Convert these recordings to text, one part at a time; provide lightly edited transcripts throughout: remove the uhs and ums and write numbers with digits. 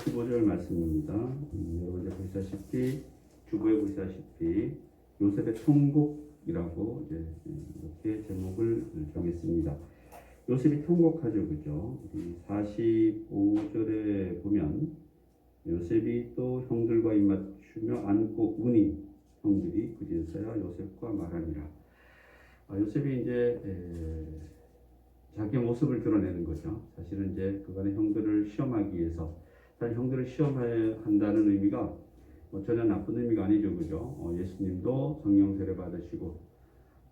15절 말씀입니다. 여러분 이제 보시다시피 주부에 보시다시피 요셉의 통곡이라고 이제 이렇게 제목을 정했습니다. 요셉이 통곡하죠, 그죠? 45절에 보면 요셉이 또 형들과 입맞추며 안고 우니 형들이 그제서야 요셉과 말하니라. 요셉이 이제 자기의 모습을 드러내는 거죠. 사실은 이제 그간의 형들을 시험하기 위해서, 사실 형들을 시험한다는 의미가 전혀 나쁜 의미가 아니죠, 그죠? 예수님도 성령 세례 받으시고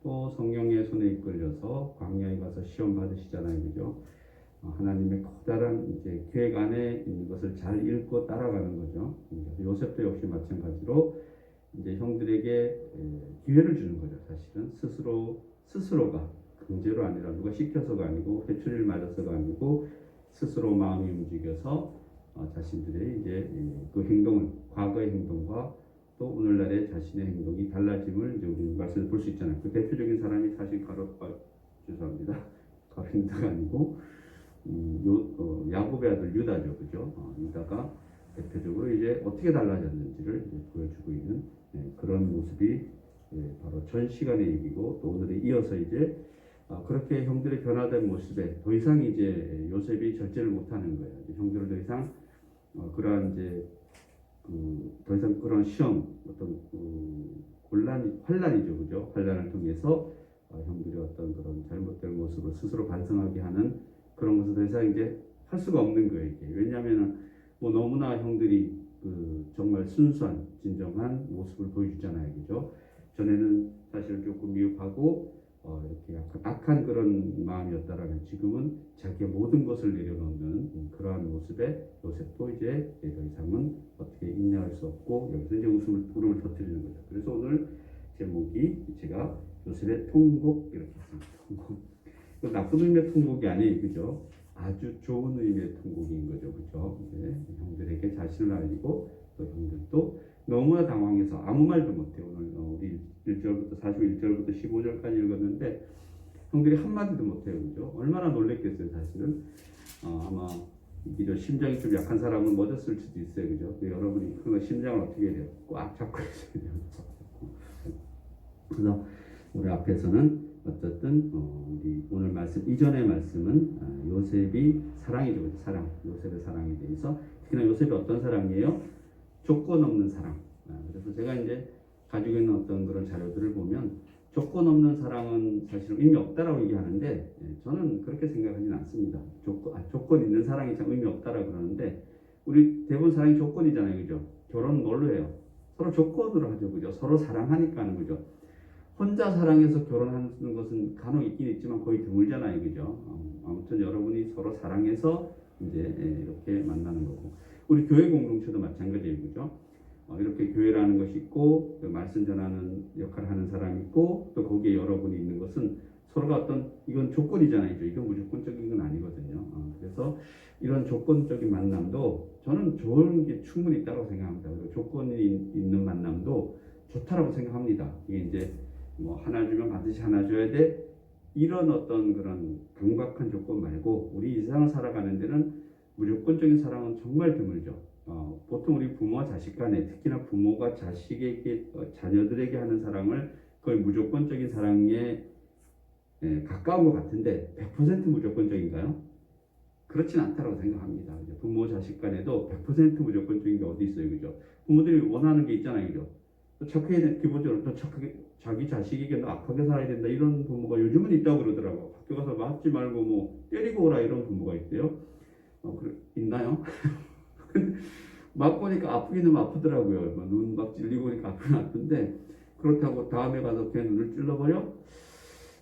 또 성령의 손에 이끌려서 광야에 가서 시험 받으시잖아요, 그죠? 하나님의 커다란 이제 계획 안에 있는 것을 잘 읽고 따라가는 거죠. 요셉도 역시 마찬가지로 이제 형들에게 기회를 주는 거죠. 사실은 스스로가 강제로 아니라 누가 시켜서가 아니고 회초리를 맞아서가 아니고 스스로 마음이 움직여서 자신들의 이제 그 행동을, 과거의 행동과 또 오늘날의 자신의 행동이 달라짐을 이제 우리 말씀을 볼 수 있잖아요. 그 대표적인 사람이 사실 죄송합니다. 가룟유다가 아니고 야곱의 아들 유다죠, 그죠? 유다가 대표적으로 이제 어떻게 달라졌는지를 이제 보여주고 있는 그런 모습이 바로 전 시간의 얘기고, 또 오늘에 이어서 이제 그렇게 형들의 변화된 모습에 더 이상 이제 요셉이 절제를 못하는 거예요. 형들을 더 이상 그러한 이제 더 이상 그런 시험, 어떤 환란이죠, 그죠? 환란을 통해서 형들이 어떤 그런 잘못된 모습을 스스로 반성하게 하는 그런 것을 더 이상 이제 할 수가 없는 거예요, 이게. 왜냐하면은 너무나 형들이 정말 순수한 진정한 모습을 보여주잖아요, 그죠? 전에는 사실 조금 미흡하고 이렇게 약간 악한 그런 마음이었다라면 지금은 자기의 모든 것을 내려놓는 그러한 모습에 요셉도 이제 더 이상은 어떻게 인내할 수 없고 여기서 이제 울음을 터뜨리는 거죠. 그래서 오늘 제목이 제가 요셉의 통곡 이렇게 했습니다. 통곡. 나쁜 의미의 통곡이 아니에요, 그죠? 아주 좋은 의미의 통곡인 거죠, 그죠? 네, 형들에게 자신을 알리고 또 형들도 너무나 당황해서 아무 말도 못해요. 오늘 우리 1절부터 41절부터 15절까지 읽었는데 형들이 한마디도 못해요, 그죠? 얼마나 놀랬겠어요, 사실은. 아마 이런 심장이 좀 약한 사람은 멎었을 수도 있어요, 그죠? 여러분이 그 심장을 어떻게 해야 돼요? 꽉 잡고 있어야 돼요. 그래서 우리 앞에서는 어쨌든 우리 오늘 말씀 이전의 말씀은 요셉이 사랑이죠, 사랑. 요셉의 사랑에 대해서, 특히나 요셉이 어떤 사랑이에요? 조건 없는 사랑. 그래서 제가 이제 가지고 있는 어떤 그런 자료들을 보면 조건 없는 사랑은 사실 의미 없다라고 얘기하는데 저는 그렇게 생각하지는 않습니다. 조건 있는 사랑이 참 의미 없다라고 그러는데, 우리 대부분 사랑이 조건이잖아요, 그죠? 결혼은 뭘로 해요? 서로 조건으로 하죠, 그죠? 서로 사랑하니까 하는 거죠. 혼자 사랑해서 결혼하는 것은 간혹 있긴 있지만 거의 드물잖아요, 그죠? 아무튼 여러분이 서로 사랑해서 이제 이렇게 만나는 거고, 우리 교회 공동체도 마찬가지예요, 그죠? 이렇게 교회라는 것이 있고 말씀 전하는 역할을 하는 사람이 있고 또 거기에 여러분이 있는 것은 서로가 어떤, 이건 조건이잖아요, 이건 무조건적인 건 아니거든요. 그래서 이런 조건적인 만남도 저는 좋은 게 충분히 있다고 생각합니다. 그리고 조건이 있는 만남도 좋다라고 생각합니다. 이게 이제 하나 주면 반드시 하나 줘야 돼, 이런 어떤 그런 강박한 조건 말고 우리 이 세상을 살아가는 데는 무조건적인 사랑은 정말 드물죠. 보통 우리 부모와 자식 간에, 특히나 부모가 자식에게, 자녀들에게 하는 사랑을 거의 무조건적인 사랑에 가까운 것 같은데 100% 무조건적인가요? 그렇진 않다고 생각합니다. 부모 자식 간에도 100% 무조건적인 게 어디 있어요, 그죠? 부모들이 원하는 게 있잖아요, 그죠? 또 착하게, 기본적으로 또 착하게, 자기 자식에게 악하게 살아야 된다, 이런 부모가 요즘은 있다고 그러더라고. 학교 가서 맞지 말고 때리고 오라, 이런 부모가 있대요. 있나요? 막 보니까 아프기는 아프더라고요. 눈 막 찔리고 보니까 아프긴 아픈데, 그렇다고 다음에 가서 그냥 눈을 찔러버려?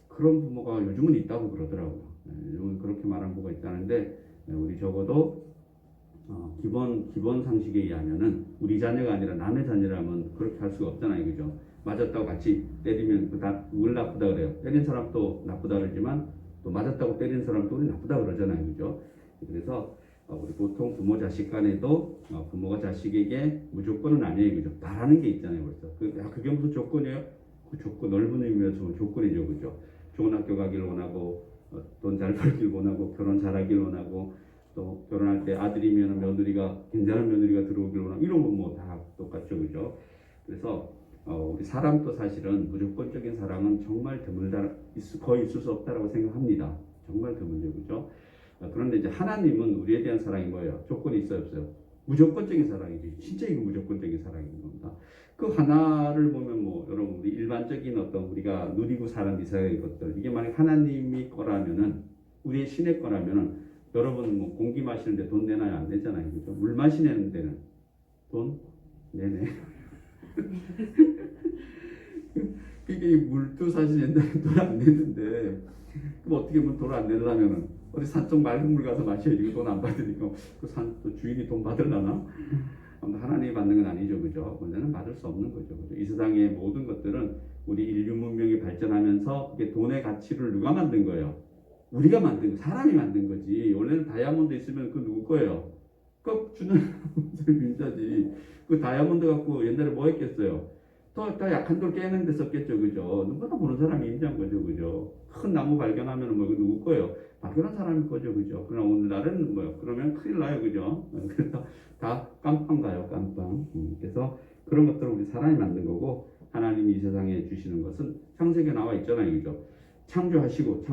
그런 부모가 요즘은 있다고 그러더라고요. 요즘은 그렇게 말하는 부모가 있다는데, 우리 적어도 기본 상식에 의하면은 우리 자녀가 아니라 남의 자녀라면 그렇게 할 수가 없잖아요, 그죠? 맞았다고 같이 때리면 누굴 나쁘다 그래요? 때린 사람도 나쁘다 그러지만 또 맞았다고 때린 사람도 우리 나쁘다 그러잖아요, 그죠? 그래서 우리 보통 부모 자식 간에도 부모가 자식에게 무조건은 아니에요, 그죠? 바라는 게 있잖아요, 벌써. 그게 무슨 조건이에요? 그 조건, 넓은 의미에서 조건이죠, 그죠? 좋은 학교 가길 원하고, 돈 잘 벌길 원하고, 결혼 잘하길 원하고, 또 결혼할 때 아들이면 며느리가 괜찮은 며느리가 들어오길 원하고 이런 건 뭐 다 똑같죠, 그죠? 그래서 우리 사람도 사실은 무조건적인 사랑은 정말 드물다, 거의 있을 수 없다라고 생각합니다. 정말 드물죠, 그죠? 그런데 이제 하나님은 우리에 대한 사랑이 뭐예요? 조건이 있어요, 없어요? 무조건적인 사랑이지. 진짜 이거 무조건적인 사랑인 겁니다. 그 하나를 보면 뭐 여러분 우리 일반적인 어떤 우리가 누리고 사는 이상의 것들 이게 만약 하나님이 거라면은 우리의 신의 거라면은 여러분 뭐 공기 마시는데 돈 내나요? 안 내잖아요, 그죠? 물 마시는 데는 돈 내네. 이게 물도 사실 옛날에 돈 안 내는데 그럼 어떻게 보면 돈 안 내려면은 어디 산속 맑은 물 가서 마셔야지 돈 안 받으니까 그 산 또 주인이 돈 받으려나? 하나님이 받는 건 아니죠, 그죠? 문제는 받을 수 없는 거죠, 그죠? 이 세상의 모든 것들은 우리 인류 문명이 발전하면서 그게 돈의 가치를 누가 만든 거예요? 우리가 만든 거, 사람이 만든 거지. 원래는 다이아몬드 있으면 그 누구 거예요? 그 주는 민자지. 그 다이아몬드 갖고 옛날에 뭐 했겠어요? 더 약한 돌 깨는 데 썼겠죠, 그죠? 누구나 보는 사람이 인지한 거죠, 그죠? 큰 나무 발견하면 뭐 누구 거예요? 발견한 사람일 거죠, 그죠? 그러나 오늘날은 뭐요? 그러면 큰일 나요, 그죠? 그래서 다 깜빵 가요, 깜빵. 그래서 그런 것들을 우리 사람이 만든 거고 하나님이 이 세상에 주시는 것은 창세기에 나와 있잖아요, 그죠? 창조하시고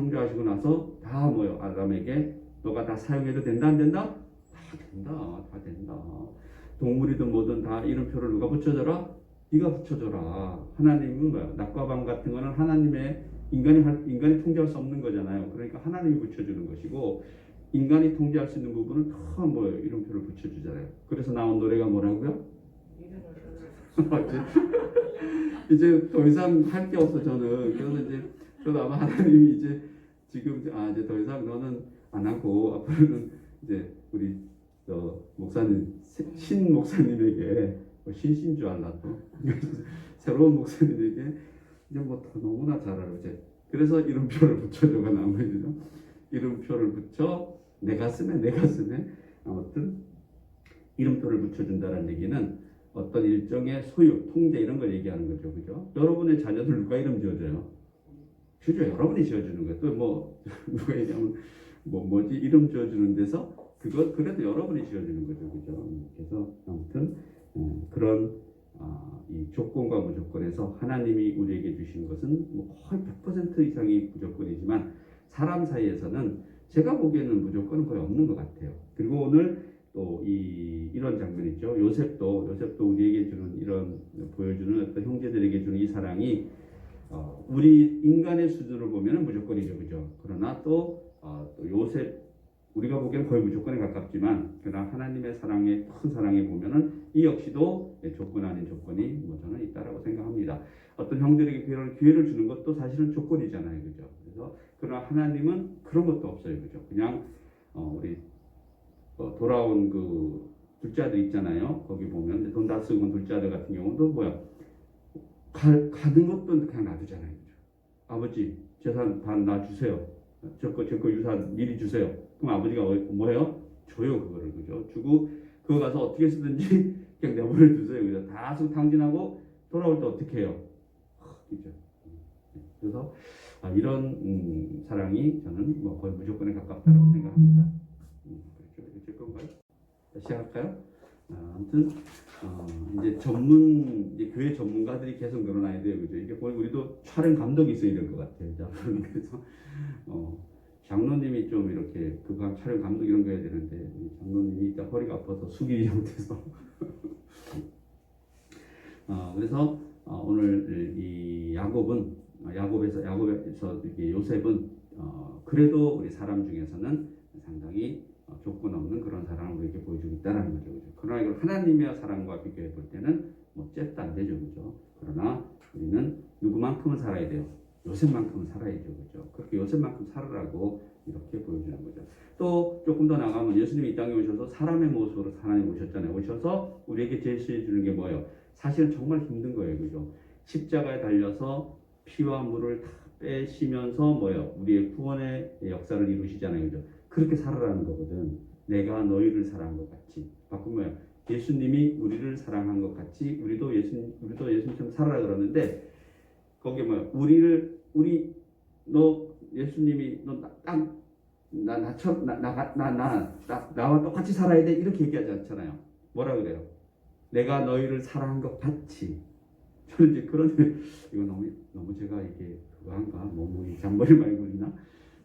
나서 다 뭐요? 아담에게 너가 다 사용해도 된다, 안 된다? 다 된다. 동물이든 뭐든 다 이름표를 누가 붙여줘라? 네가 붙여줘라. 하나님은 뭐야? 낮과 밤 같은 거는 하나님의 인간이 통제할 수 없는 거잖아요. 그러니까 하나님이 붙여주는 것이고 인간이 통제할 수 있는 부분은 다 뭐예요? 이름표를 붙여주잖아요. 그래서 나온 노래가 뭐라고요? 이제 더 이상 할 게 없어 저는. 그래서 이제 저도 아마 하나님이 이제 지금 이제 더 이상 너는 안 하고 앞으로는 이제 우리 목사님 신 목사님에게 신신 줄 알라 또 새로운 목사님에게 이제 뭐 너무나 잘 알아 이제. 그래서 이름표를 붙여줘가 나머지죠. 이름표를 붙여 내 가슴에 아무튼 이름표를 붙여준다는 얘기는 어떤 일종의 소유, 통제 이런 걸 얘기하는 거죠, 그죠? 여러분의 자녀들 누가 이름 지어줘요? 그죠? 여러분이 지어주는 거예요. 또 뭐 누가 얘기하면 뭐지 이름 지어주는 데서 그래도 여러분이 지어주는 거죠, 그죠? 그래서 아무튼 그런 이 조건과 무조건에서 하나님이 우리에게 주신 것은 뭐 거의 100% 이상이 무조건이지만 사람 사이에서는 제가 보기에는 무조건은 거의 없는 것 같아요. 그리고 오늘 또 이런 장면 있죠. 요셉도 우리에게 주는 이런 보여주는 어떤 형제들에게 주는 이 사랑이 우리 인간의 수준으로 보면은 무조건이죠, 그죠? 그러나 또 요셉 우리가 보기에는 거의 무조건에 가깝지만 그러나 하나님의 사랑에 큰 사랑에 보면은 이 역시도 조건 아닌 조건이 뭐 저는 있다라고 생각합니다. 어떤 형들에게 기회를 주는 것도 사실은 조건이잖아요, 그죠? 그래서 그러나 하나님은 그런 것도 없어요, 그죠? 그냥 우리 돌아온 그 둘째 아들 있잖아요. 거기 보면 돈 다 쓰고 둘째 아들 같은 경우도 뭐야 가는 것도 그냥 놔두잖아요, 그죠? 아버지 재산 반 놔주세요. 저거 유산 미리 주세요. 그럼 아버지가 뭐해요? 줘요, 그거를, 그죠? 주고 그거 가서 어떻게 쓰든지 그냥 내버려 두세요, 그죠? 다 탕진하고 돌아올 때 어떻게 해요? 그죠? 그래서 이런 사랑이 저는 뭐 거의 무조건에 가깝다고 생각합니다. 그렇죠? 이제 건가요? 시작할까요? 아무튼 이제 교회 전문가들이 계속 늘어나야 돼요, 그죠? 이게 거의 우리도 촬영 감독이 있어야 될 것 같아요. 그래서 장로님이 좀 이렇게 그거 촬영 감독 이런 거 해야 되는데 장로님이 일단 허리가 아파서 숙이지 못해서 그래서 오늘 이 야곱에서 이렇게 요셉은 그래도 우리 사람 중에서는 상당히 조건 없는 그런 사랑을 우리에게 보여주고 있다는 거죠, 그죠? 그러나 이걸 하나님의 사랑과 비교해 볼 때는 뭐 잽도 안 되죠, 그죠? 그러나 우리는 누구만큼은 살아야 돼요. 요셉만큼은 살아야죠, 그죠? 그렇게 요셉만큼 살으라고 이렇게 보여주는 거죠. 또 조금 더 나가면 예수님이 이 땅에 오셔서 사람의 모습으로 하나님 오셨잖아요. 오셔서 우리에게 제시해 주는 게 뭐예요? 사실은 정말 힘든 거예요, 그죠? 십자가에 달려서 피와 물을 다 빼시면서 뭐예요? 우리의 구원의 역사를 이루시잖아요, 그죠? 그렇게 살아라는 거거든. 내가 너희를 사랑한 것 같이. 바꾸면 예수님이 우리를 사랑한 것 같이 우리도 예수님처럼 살아라 그러는데 거기에 예수님이 나와 똑같이 살아야 돼 이렇게 얘기하지 않잖아요. 뭐라 그래요? 내가 너희를 사랑한 것 같이. 저는 이제 그런데 이거 너무 제가 이게 그거한가 너무 잔머리 말고나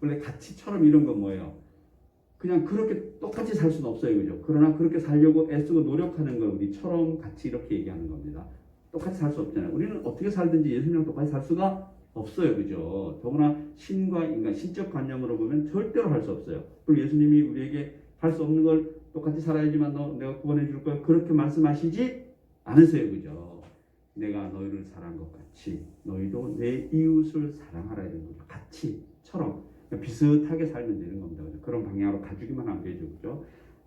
원래 가치처럼 이런 건 뭐예요? 그냥 그렇게 똑같이 살 수는 없어요, 그죠? 그러나 그렇게 살려고 애쓰고 노력하는 걸 우리처럼 같이 이렇게 얘기하는 겁니다. 똑같이 살 수 없잖아요. 우리는 어떻게 살든지 예수님이랑 똑같이 살 수가 없어요, 그죠? 더구나 신과 인간, 신적 관념으로 보면 절대로 할 수 없어요. 그리고 예수님이 우리에게 할 수 없는 걸 똑같이 살아야지만 내가 구원해 줄 거야. 그렇게 말씀하시지 않으세요, 그죠? 내가 너희를 사랑한 것 같이 너희도 내 이웃을 사랑하라 이런 거죠. 같이처럼 비슷하게 살면 되는 겁니다. 그죠? 그런 방향으로 가주기만 하면 되죠, 그죠?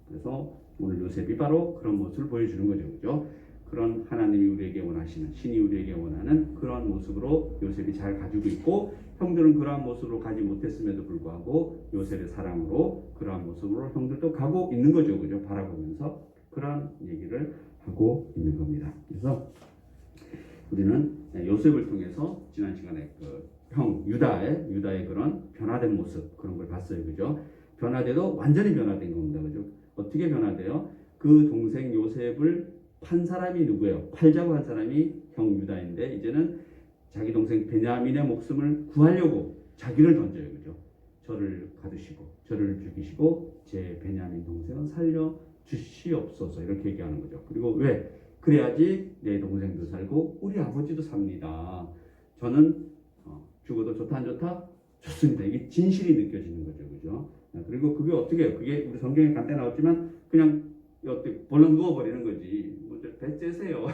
그래서 오늘 요셉이 바로 그런 모습을 보여주는 거죠, 그죠? 그런 하나님이 우리에게 원하시는, 신이 우리에게 원하는 그런 모습으로 요셉이 잘 가지고 있고, 형들은 그러한 모습으로 가지 못했음에도 불구하고 요셉의 사랑으로 그러한 모습으로 형들도 가고 있는 거죠, 그죠? 바라보면서 그런 얘기를 하고 있는 겁니다. 그래서 우리는 요셉을 통해서 지난 시간에 형 유다의 그런 변화된 모습 그런 걸 봤어요, 그죠? 변화돼도 완전히 변화된 겁니다, 그죠? 어떻게 변화돼요? 그 동생 요셉을 판 사람이 누구예요? 팔자고 한 사람이 형 유다인데 이제는 자기 동생 베냐민의 목숨을 구하려고 자기를 던져요, 그죠? 저를 가두시고 저를 죽이시고 제 베냐민 동생은 살려 주시옵소서 이렇게 얘기하는 거죠. 그리고 왜? 그래야지 내 동생도 살고 우리 아버지도 삽니다. 저는 죽어도 좋다 안 좋다? 좋습니다. 이게 진실이 느껴지는 거죠, 그죠? 그리고 그게 어떻게 해요? 그게 우리 성경에 간단히 나왔지만 그냥 어떻게 벌렁 누워버리는 거지. 뭐 배째세요.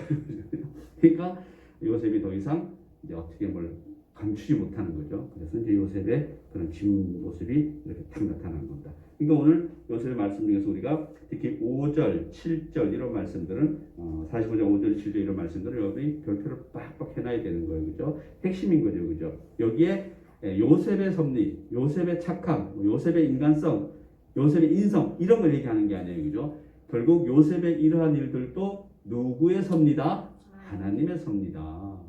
그러니까 요셉이 더 이상 이제 어떻게 뭘 감추지 못하는 거죠. 그래서 이제 요셉의 그런 진 모습이 이렇게 탁 나타나는 겁니다. 그러니까 오늘 요셉의 말씀 중에서 우리가 특히 5절, 7절 이런 말씀들은 45절, 5절, 7절 이런 말씀들을 여러분이 별표를 빡빡 해놔야 되는 거예요. 그죠? 핵심인 거죠. 그죠? 여기에 요셉의 섭리, 요셉의 착함, 요셉의 인간성, 요셉의 인성 이런 걸 얘기하는 게 아니에요. 그죠? 결국 요셉의 이러한 일들도 누구의 섭니다? 하나님의 섭니다.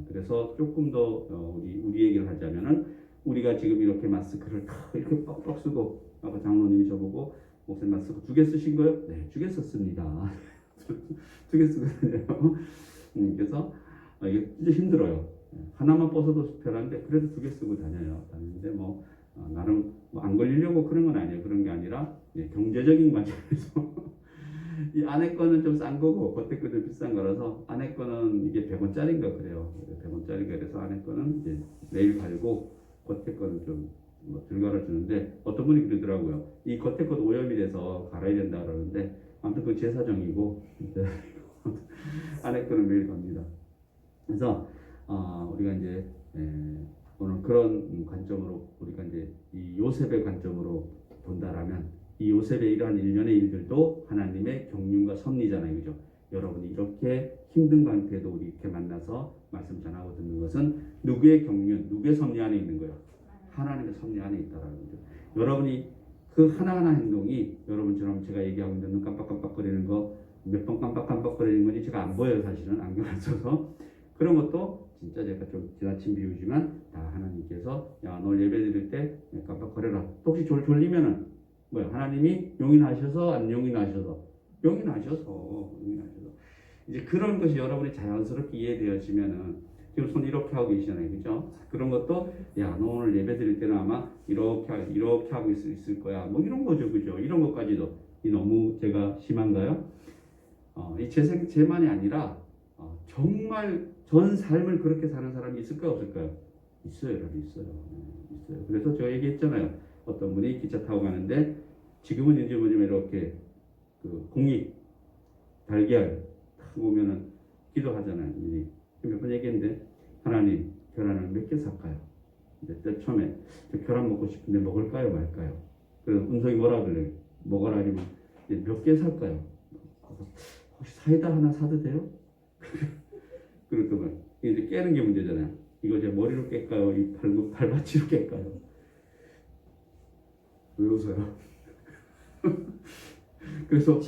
그래서 조금 더 우리 얘기를 하자면은 우리가 지금 이렇게 마스크를 이렇게 뻑뻑 쓰고 아까 장로님이 저보고 목사님 마스크 2개 쓰신 거예요? 네, 2개 썼습니다. 2개 쓰거든요. 그래서 이게 진짜 힘들어요. 하나만 벗어도 편한데 그래도 2개 쓰고 다니는데 뭐 나름 안 걸리려고 그런 건 아니에요. 그런 게 아니라 경제적인 관점에서 이 안에 거는 좀 싼 거고 겉에 거는 비싼 거라서 안에 거는 이게 100원짜리인가 그래요. 100원짜리가 그래서 안에 거는 이제 내일 갈고 겉에 거는 좀덜 갈아주는데 어떤 분이 그러더라고요. 이 겉에 것도 오염이 돼서 갈아야 된다 그러는데 아무튼 그 제 사정이고 안에 거는 매일 갑니다. 그래서 우리가 이제 오늘 그런 관점으로 우리가 이제 이 요셉의 관점으로 본다라면 이 요셉의 이러한 일련의 일들도 하나님의 경륜과 섭리잖아요, 그죠? 여러분이 이렇게 힘든 관계도 우리 이렇게 만나서 말씀 전하고 듣는 것은 누구의 경륜, 누구의 섭리 안에 있는 거예요? 하나님의 섭리 안에 있다라는 거죠. 여러분이 그 하나하나 행동이 여러분처럼 제가 얘기하고 있는 눈 깜빡깜빡거리는 거 몇 번 깜빡깜빡거리는 건지 제가 안 보여요, 사실은 안경 안 써서. 그런 것도 진짜 제가 좀 지나친 비유지만 다 하나님께서 야, 너 예배 드릴 때 깜빡거려라. 혹시 졸리면은 뭐야? 하나님이 용인하셔서 안 용인하셔서 이제 그런 것이 여러분이 자연스럽게 이해되어지면은 지금 손 이렇게 하고 계시잖아요, 그죠? 그런 것도 야, 너 오늘 예배 드릴 때는 아마 이렇게 하고 있을 거야. 뭐 이런 거죠, 그죠? 이런 것까지도 이 너무 제가 심한가요? 이 제만이 아니라 정말 전 삶을 그렇게 사는 사람이 있을까요, 없을까요? 있어요, 여러분 있어요. 있어요. 그래서 제가 얘기했잖아요. 어떤 분이 기차 타고 가는데 지금은 이제 뭐냐면 이렇게 그 공익 달걀 딱 오면은 기도하잖아요. 몇 번 얘기했는데 하나님 계란을 몇 개 살까요? 근데 처음에 저 계란 먹고 싶은데 먹을까요 말까요? 그래서 은석이 뭐라 그래요? 먹어라 하면 몇 개 살까요? 혹시 사이다 하나 사도 돼요? 그렇더만 이제 깨는 게 문제잖아요. 이거 제 머리로 깰까요? 이 발바치로 깰까요? 왜 웃어요? 그래서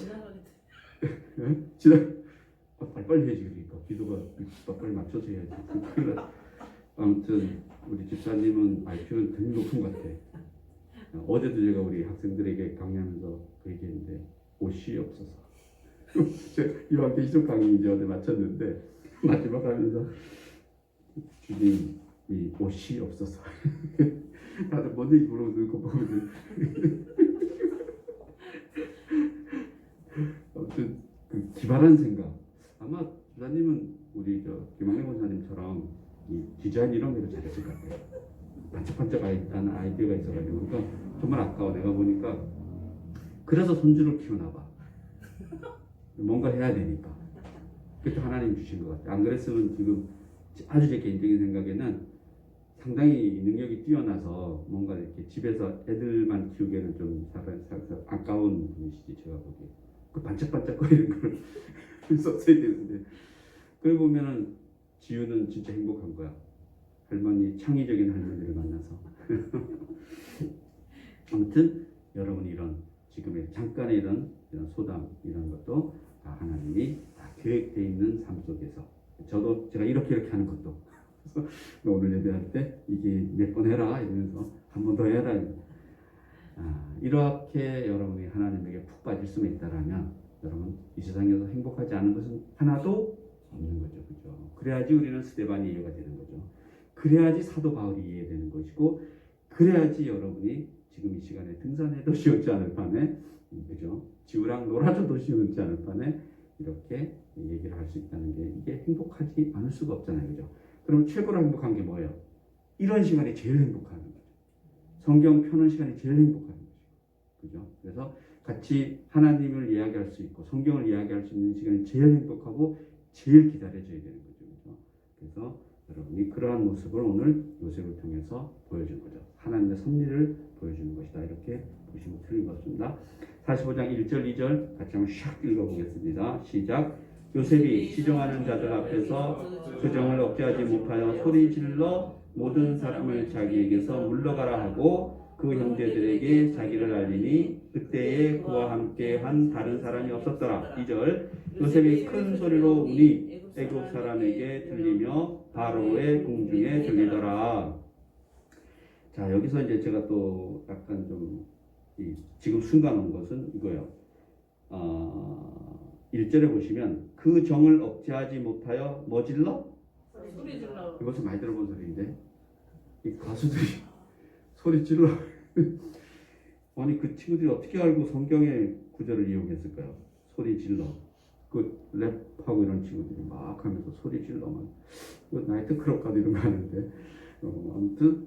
빨리 해야지. 그러니까 기도가 빨리 맞춰서 해야지. 아무튼 우리 집사님은 IQ는 되게 높은 것 같아. 어제도 제가 우리 학생들에게 강의하면서 그 얘기했는데 옷이 없어서 제가 이왕 기술 강의 이제 어제 마쳤는데 마지막 하면서 주님이 옷이 없어서 다들 뭔 얘기 물어보는 거 보면 아무튼 그 기발한 생각 아마 주사님은 우리 김학래 권사님처럼 이 디자인 이런 게도 잘했을 것 같아요. 반짝반짝한 아이디어가 있어가지고 그러니까 정말 아까워. 내가 보니까 그래서 손주를 키우나 봐. 뭔가 해야 되니까. 그것도 하나님 주신 것 같아요. 안 그랬으면 지금 아주 제 개인적인 생각에는 상당히 능력이 뛰어나서 뭔가 이렇게 집에서 애들만 키우기에는 좀 아까운 분이시지 제가 보기에. 그 반짝반짝거리는 걸 썼어야 되는데 그걸 보면은 지우는 진짜 행복한 거야. 할머니 창의적인 할머니를 만나서 아무튼 여러분이 이런 지금의 잠깐의 이런 소담 이런 것도 다 하나님이 다 계획되어 있는 삶 속에서 저도 제가 이렇게 하는 것도 그래서 오늘 예배할 때 이게 몇 번 해라 이러면서 한 번 더 해라 이렇게 여러분이 하나님에게 푹 빠질 수만 있다라면 여러분 이 세상에서 행복하지 않은 것은 하나도 없는 거죠. 그죠? 그래야지 우리는 스데반이 이해가 되는 거죠. 그래야지 사도 바울이 이해되는 것이고 그래야지 여러분이 지금 이 시간에 등산해도 쉬웠지 않을 판에 그죠? 지우랑 놀아줘도 쉬웠지 않을 판에 이렇게 얘기를 할 수 있다는 게 이게 행복하지 않을 수가 없잖아요. 그죠? 그럼 최고로 행복한 게 뭐예요? 이런 시간이 제일 행복한 거죠. 성경 펴는 시간이 제일 행복한 거죠. 그죠? 그래서 같이 하나님을 이야기할 수 있고 성경을 이야기할 수 있는 시간이 제일 행복하고 제일 기다려져야 되는 거죠. 그죠? 그래서 여러분이 그러한 모습을 오늘 요셉을 통해서 보여준 거죠. 하나님의 섭리를 보여주는 것이다. 이렇게 보시면 틀린 것 같습니다. 45장 1절 2절 같이 한번 샥 읽어보겠습니다. 시작. 요셉이 시정하는 자들 앞에서 그 정을 억제하지 못하여 소리질러 모든 사람을 자기에게서 물러가라 하고 그 형제들에게 자기를 알리니 그때에 그와 함께 한 다른 사람이 없었더라. 2절. 요셉이 큰 소리로 우니 애굽 사람에게 들리며 바로의 궁중에 들리더라. 자, 여기서 이제 제가 또 약간 좀 지금 순간 온 것은 이거예요. 1절에 보시면 그 정을 억제하지 못하여 뭐 질러? 소리 질러. 이것은 많이 들어본 소리인데 이 가수들이 소리 질러. 아니 그 친구들이 어떻게 알고 성경의 구절을 이용했을까요? 소리 질러. 그 랩하고 이런 친구들이 막 하면서 소리 질러만 나이트클럽 가도 이런 거 하는데 아무튼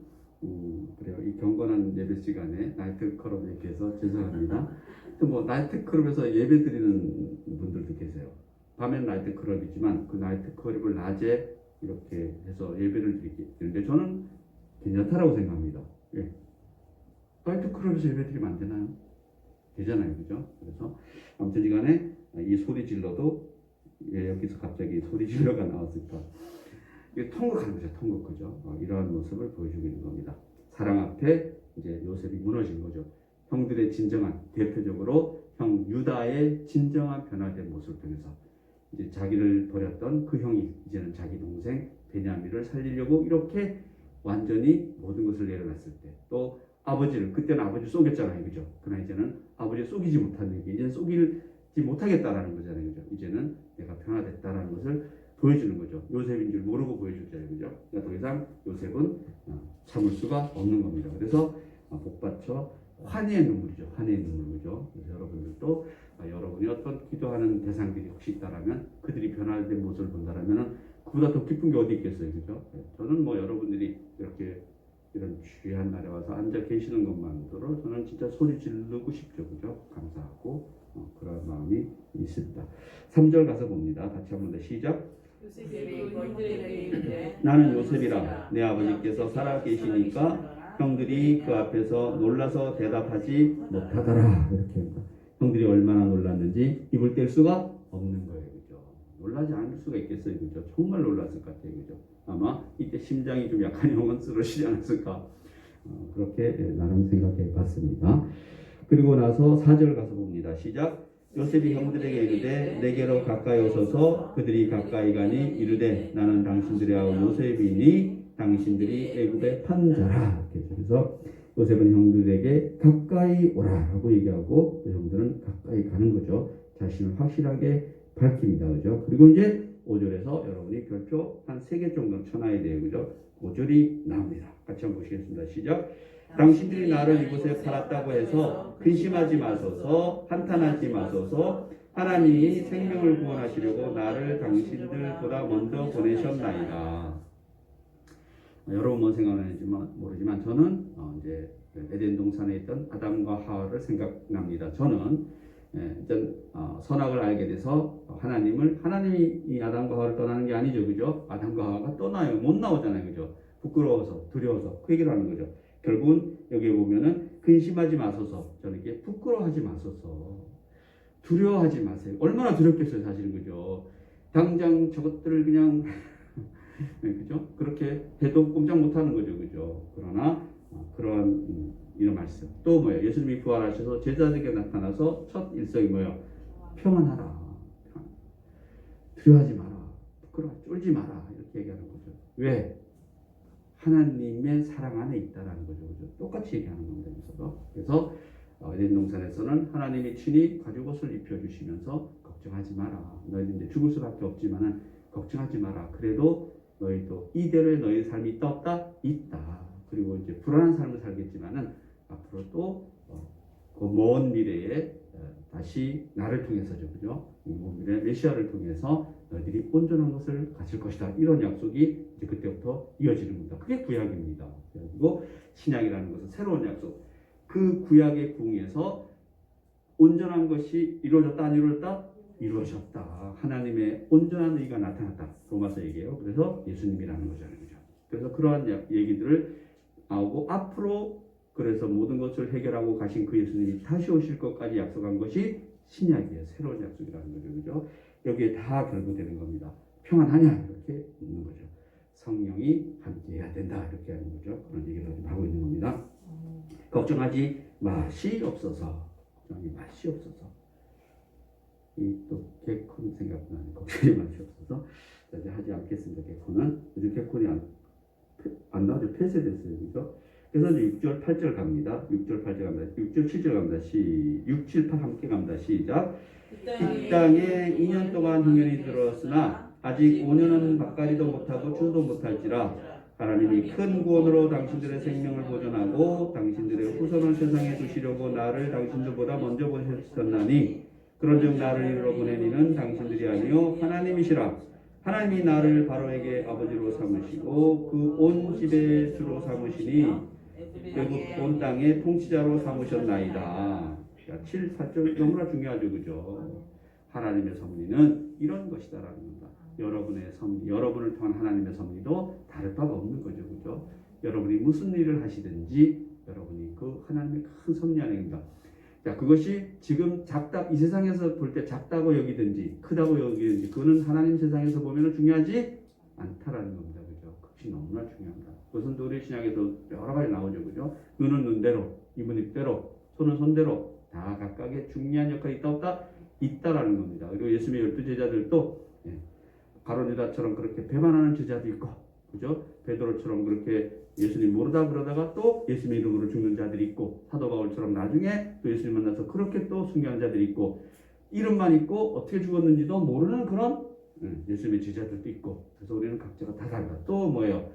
그래요. 이 경건한 예배 시간에 나이트클럽 얘기해서 죄송합니다. 또 뭐 나이트클럽에서 예배 드리는 분들도 계세요. 밤에는 나이트클럽이지만 그 나이트클럽을 낮에 이렇게 해서 예배를 드리는데 저는 괜찮다라고 생각합니다. 예. 나이트클럽에서 예배 드리면 안 되나요? 되잖아요. 그죠? 그래서 아무튼 시간에 이 소리 질러도 왜 여기서 갑자기 소리 질러가 나왔을까? 이게 통곡하는 거죠. 통곡. 그죠? 이러한 모습을 보여주고 있는 겁니다. 사랑 앞에 이제 요셉이 무너진 거죠. 형들의 진정한, 대표적으로 형 유다의 진정한 변화된 모습을 통해서 이제 자기를 버렸던 그 형이 이제는 자기 동생 베냐민을 살리려고 이렇게 완전히 모든 것을 내려놨을 때 또 아버지를 그때는 아버지 쏘겠잖아요. 그죠? 그러나 이제는 아버지 쏘기지 못하는 얘기 이제는 쏘기지 못하겠다라는 거잖아요. 그죠? 이제는 내가 변화됐다라는 것을 보여주는 거죠. 요셉인 줄 모르고 보여주잖아요. 그죠? 그러니까 더 이상 요셉은 참을 수가 없는 겁니다. 그래서 복받쳐 환희의 눈물이죠. 환희의 눈물이죠. 그래서 여러분들도 여러분이 어떤 기도하는 대상들이 혹시 있다라면 그들이 변화된 모습을 본다라면은 그보다 더 기쁜 게 어디 있겠어요. 그죠? 저는 뭐 여러분들이 이렇게 이런 귀한 날에 와서 앉아 계시는 것만으로 저는 진짜 소리 지르고 싶죠. 그죠? 감사하고 그런 마음이 있습니다. 3절 가서 봅니다. 같이 한번 더 시작. 나는 요셉이라 내 아버지께서 살아 계시니까 형들이 그 앞에서 놀라서 대답하지 못하더라. 이렇게 합니다. 형들이 얼마나 놀랐는지 입을 뗄 수가 없는 거예요. 그죠? 놀라지 않을 수가 있겠어요. 그죠? 정말 놀랐을 것 같아요. 그죠? 아마 이때 심장이 좀 약간 영혼 쓰러지지 않았을까 그렇게 나름 생각해 봤습니다. 그리고 나서 4절 가서 봅니다. 시작. 요셉이 형들에게 이르되 내게로 가까이 오소서. 그들이 가까이 가니 이르되 나는 당신들의 아우 요셉이니 당신들이 애굽의 판자라. 그래서 요셉은 형들에게 가까이 오라라고 얘기하고 또 형들은 가까이 가는 거죠. 자신을 확실하게 밝힙니다. 그죠? 그리고 이제 5절에서 여러분이 별표 한 3개 정도 쳐놔야 돼요. 그죠? 5절이 나옵니다. 같이 한번 보시겠습니다. 시작. 당신들이 나를 이곳에 팔았다고 해서 근심하지 마소서, 한탄하지 마소서. 하나님이 생명을 구원하시려고 나를 당신들보다 먼저 보내셨나이다. 여러분 뭐 생각나는지 모르지만 저는 이제 에덴 동산에 있던 아담과 하와를 생각납니다. 저는 일단 선악을 알게 돼서 하나님이 이 아담과 하와를 떠나는 게 아니죠, 그죠? 아담과 하와가 떠나요, 못 나오잖아요, 그죠? 부끄러워서, 두려워서 그 얘기를 하는 거죠. 결국은 여기 보면은 근심하지 마소서, 저는 이게 부끄러워하지 마소서, 두려워하지 마세요. 얼마나 두렵겠어요, 사실은, 그죠? 당장 저것들을 그냥 네, 그죠? 그렇게 해도 꼼짝 못하는 거죠, 그죠? 그러나 그런 이런 말씀. 또 뭐예요? 예수님이 부활하셔서 제자들에게 나타나서 첫 일성이 뭐예요? 평안하라. 두려워하지 마라. 부끄러워 쫄지 마라. 이렇게 얘기하는 거죠. 왜? 하나님의 사랑 안에 있다라는 거죠, 그죠? 똑같이 얘기하는 겁니다. 그래서 에덴 동산에서는 하나님이 친히 가죽옷을 입혀주시면서 걱정하지 마라. 너희는 이제 죽을 수밖에 없지만은 걱정하지 마라. 그래도 너희도 이대로의 너희 삶이 있다 없다? 있다. 그리고 이제 불안한 삶을 살겠지만은 앞으로 또 그 먼 미래에 다시 나를 통해서죠, 그죠? 먼 미래 메시아를 통해서 너희들이 온전한 것을 가질 것이다. 이런 약속이 이제 그때부터 이어지는 겁니다. 그게 구약입니다. 그리고 신약이라는 것은 새로운 약속. 그 구약의 부흥에서 온전한 것이 이루어졌다, 안 이루어졌다? 이루어졌다. 하나님의 온전한 의가 나타났다. 로마서 얘기예요. 그래서 예수님이라는 거잖아요. 그죠? 그래서 그러한 얘기들을 나오고 앞으로 그래서 모든 것을 해결하고 가신 그 예수님이 다시 오실 것까지 약속한 것이 신약이에요. 새로운 약속이라는 거죠. 그죠? 여기에 다 결부되는 겁니다. 평안하냐? 이렇게 묻는 거죠. 성령이 함께해야 된다. 이렇게 하는 거죠. 그런 얘기를 하고 있는 겁니다. 걱정하지 마시옵소서. 걱정하지 마시옵소서. 또 개콘 생각나는 걱정이 마시옵소서. 이제 하지 않겠습니다. 개콘은 요즘 개콘이 안 나오죠. 폐쇄됐어요, 그죠? 그래서 이제 6절 8절 갑니다. 6절 8절 갑니다. 6절 7절 갑니다. 6, 7, 8 함께 갑니다. 시작. 이 땅에 2년 동안 흉년이 들었으나 아직 5년은 바까지도 못하고 주도 못할지라 하나님이 큰 구원으로 당신들의 생명을 보존하고 당신들의 후손을 세상에 두시려고 나를 당신들보다 먼저 보내셨나니 그런즉 나를 이르러 보낸 이는 당신들이 아니요 하나님이시라. 하나님이 나를 바로에게 아버지로 삼으시고 그 온 집의 주로 삼으시니 결국 온 땅의 통치자로 삼으셨나이다. 7, 8절 너무나 중요하죠, 그죠? 하나님의 섭리는 이런 것이다라는 겁니다. 여러분의 섭리, 여러분을 통한 하나님의 섭리도 다를 바가 없는 거죠, 그죠? 여러분이 무슨 일을 하시든지 여러분이 그 하나님의 큰 섭리 안에 있다. 자, 그것이 지금 이 세상에서 볼 때 작다고 여기든지 크다고 여기든지 그거는 하나님 세상에서 보면 중요하지 않다라는 겁니다. 그죠? 그것이 너무나 중요합니다. 그것은 또 우리 신약에도 여러 가지 나오죠. 그죠? 눈은 눈대로, 입은 입대로, 손은 손대로 다 각각의 중요한 역할이 있다 없다? 있다라는 겁니다. 그리고 예수님의 12제자들도 가룟 유다처럼 그렇게 배반하는 제자도 있고, 그죠? 베드로처럼 그렇게 예수님 모르다 그러다가 또 예수님의 이름으로 죽는 자들이 있고, 사도 바울처럼 나중에 또 예수님 만나서 그렇게 또 순교한 자들이 있고, 이름만 있고 어떻게 죽었는지도 모르는 그런 예수님의 제자들도 있고, 그래서 우리는 각자가 다 달라. 또 뭐예요?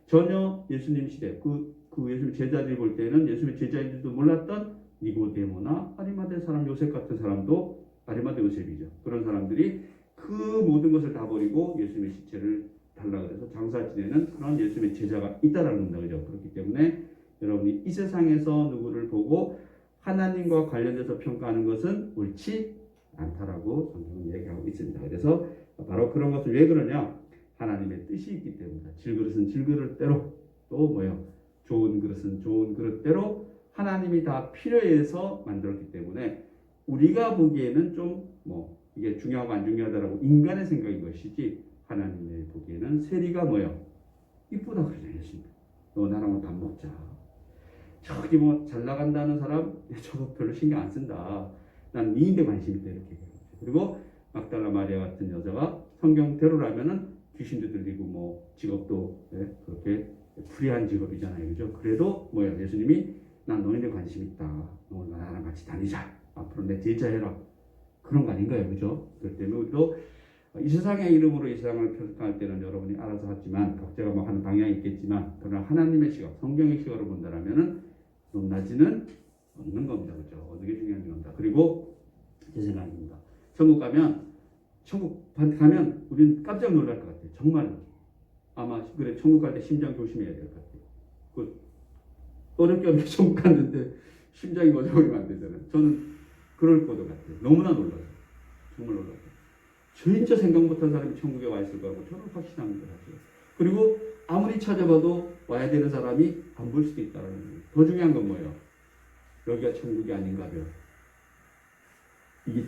전혀 예수님 시대 그 예수님 제자들이 볼 때는 예수님의 제자인지도 몰랐던 니고데모나 아리마대 사람 요셉 같은 사람도 아리마대 요셉이죠. 그런 사람들이 그 모든 것을 다 버리고 예수님의 시체를 달라 그래서 장사 지내는 그런 예수님의 제자가 있다라는 거죠. 그렇기 때문에 여러분이 이 세상에서 누구를 보고 하나님과 관련돼서 평가하는 것은 옳지 않다라고 성경은 얘기하고 있습니다. 그래서 바로 그런 것을 왜 그러냐? 하나님의 뜻이 있기 때문이다. 질그릇은 질그릇대로 또 뭐요? 좋은 그릇은 좋은 그릇대로 하나님이 다 필요해서 만들었기 때문에 우리가 보기에는 좀 이게 중요하고 안 중요하다라고 인간의 생각인 것이지 하나님의 보기에는 세리가 뭐요? 이쁘다 그러잖아요. 너 나랑 밥 먹자. 저기 잘 나간다는 사람 저거 별로 신경 안 쓴다. 난 니인데 관심 있다 이렇게 얘기해요. 그리고 막달라 마리아 같은 여자가 성경대로라면은 귀신도 들리고 직업도 그렇게 불의한 직업이잖아요. 그죠? 그래도 예수님이 난 너희들 관심 있다. 너희가 나랑 같이 다니자. 앞으로 내 제자 해라. 그런 거 아닌가요? 그죠? 그렇기 때문에 우리도 이 세상의 이름으로 이 세상을 평가할 때는 여러분이 알아서 하지만 각자가 뭐 하는 방향이 있겠지만 그러나 하나님의 시각, 성경의 시각으로 본다라면은 높낮이는 없는 겁니다. 그죠? 어느 게 중요한 겁니다. 그리고 제 생각입니다. 천국 가면 우리는 깜짝 놀랄 것 같아요. 정말로. 아마 그래 천국 갈 때 심장 조심해야 될 것 같아요. 그 어렵게 천국 갔는데 심장이 멎어버리면 안 되잖아요. 저는 그럴 것 같아요. 너무나 놀라서. 정말 놀라서. 진짜 생각 못한 사람이 천국에 와 있을 거라고 저는 확신합니다. 사실. 그리고 아무리 찾아봐도 와야 되는 사람이 안 볼 수도 있다는 거예요. 더 중요한 건 뭐예요? 여기가 천국이 아닌가요? 이게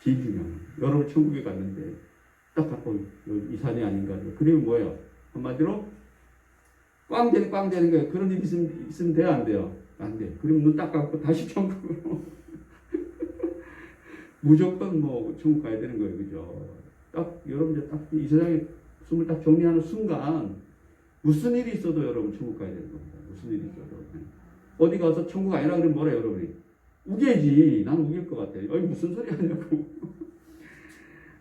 제일 중요한 거예요. 여러분 천국에 갔는데 딱 갖고 이 산이 아닌가요? 그리고 뭐예요? 한마디로 꽝 되는 거예요. 그런 일이 있으면 돼요? 안 돼요? 안 돼요. 그럼 눈 딱 감고 다시 천국으로 무조건 뭐 천국 가야 되는 거예요. 그죠? 딱 여러분들 딱 이 세상에 숨을 딱 정리하는 순간 무슨 일이 있어도 여러분 천국 가야 되는 겁니다. 무슨 일이 있어도. 어디 가서 천국 아니라 그러면 뭐라 여러분이? 우겨야지. 난 우길 것 같아요. 어이 무슨 소리 하냐고.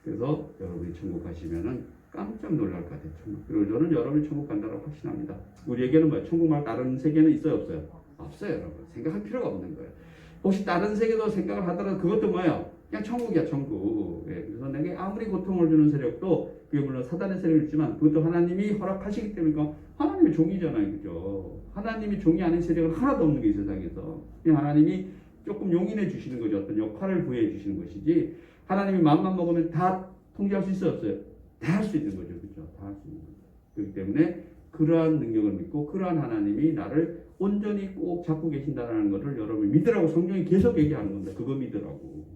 그래서 여러분이 천국 가시면은 깜짝 놀랄 것 같아요. 천국. 그리고 저는 여러분이 천국 간다고 확신합니다. 우리에게는 뭐예요? 천국 말고 다른 세계는 있어요? 없어요? 없어요. 여러분. 생각할 필요가 없는 거예요. 혹시 다른 세계도 생각을 하더라도 그것도 뭐예요? 그냥 천국이야, 천국. 예, 그래서 내게 아무리 고통을 주는 세력도 그게 물론 사단의 세력이지만 그것도 하나님이 허락하시기 때문에 하나님의 종이잖아요. 그죠? 하나님이 종이 아닌 세력은 하나도 없는 게 이 세상에서. 그냥 하나님이 조금 용인해 주시는 거죠. 어떤 역할을 부여해 주시는 것이지 하나님이 마음만 먹으면 다 통제할 수 있어요? 없어요? 다 할 수 있는 거죠. 그죠? 다 할 수 있는 거죠. 그렇기 때문에 그러한 능력을 믿고 그러한 하나님이 나를 온전히 꼭 잡고 계신다는 것을 여러분이 믿으라고 성경이 계속 얘기하는 건데 그거 믿으라고.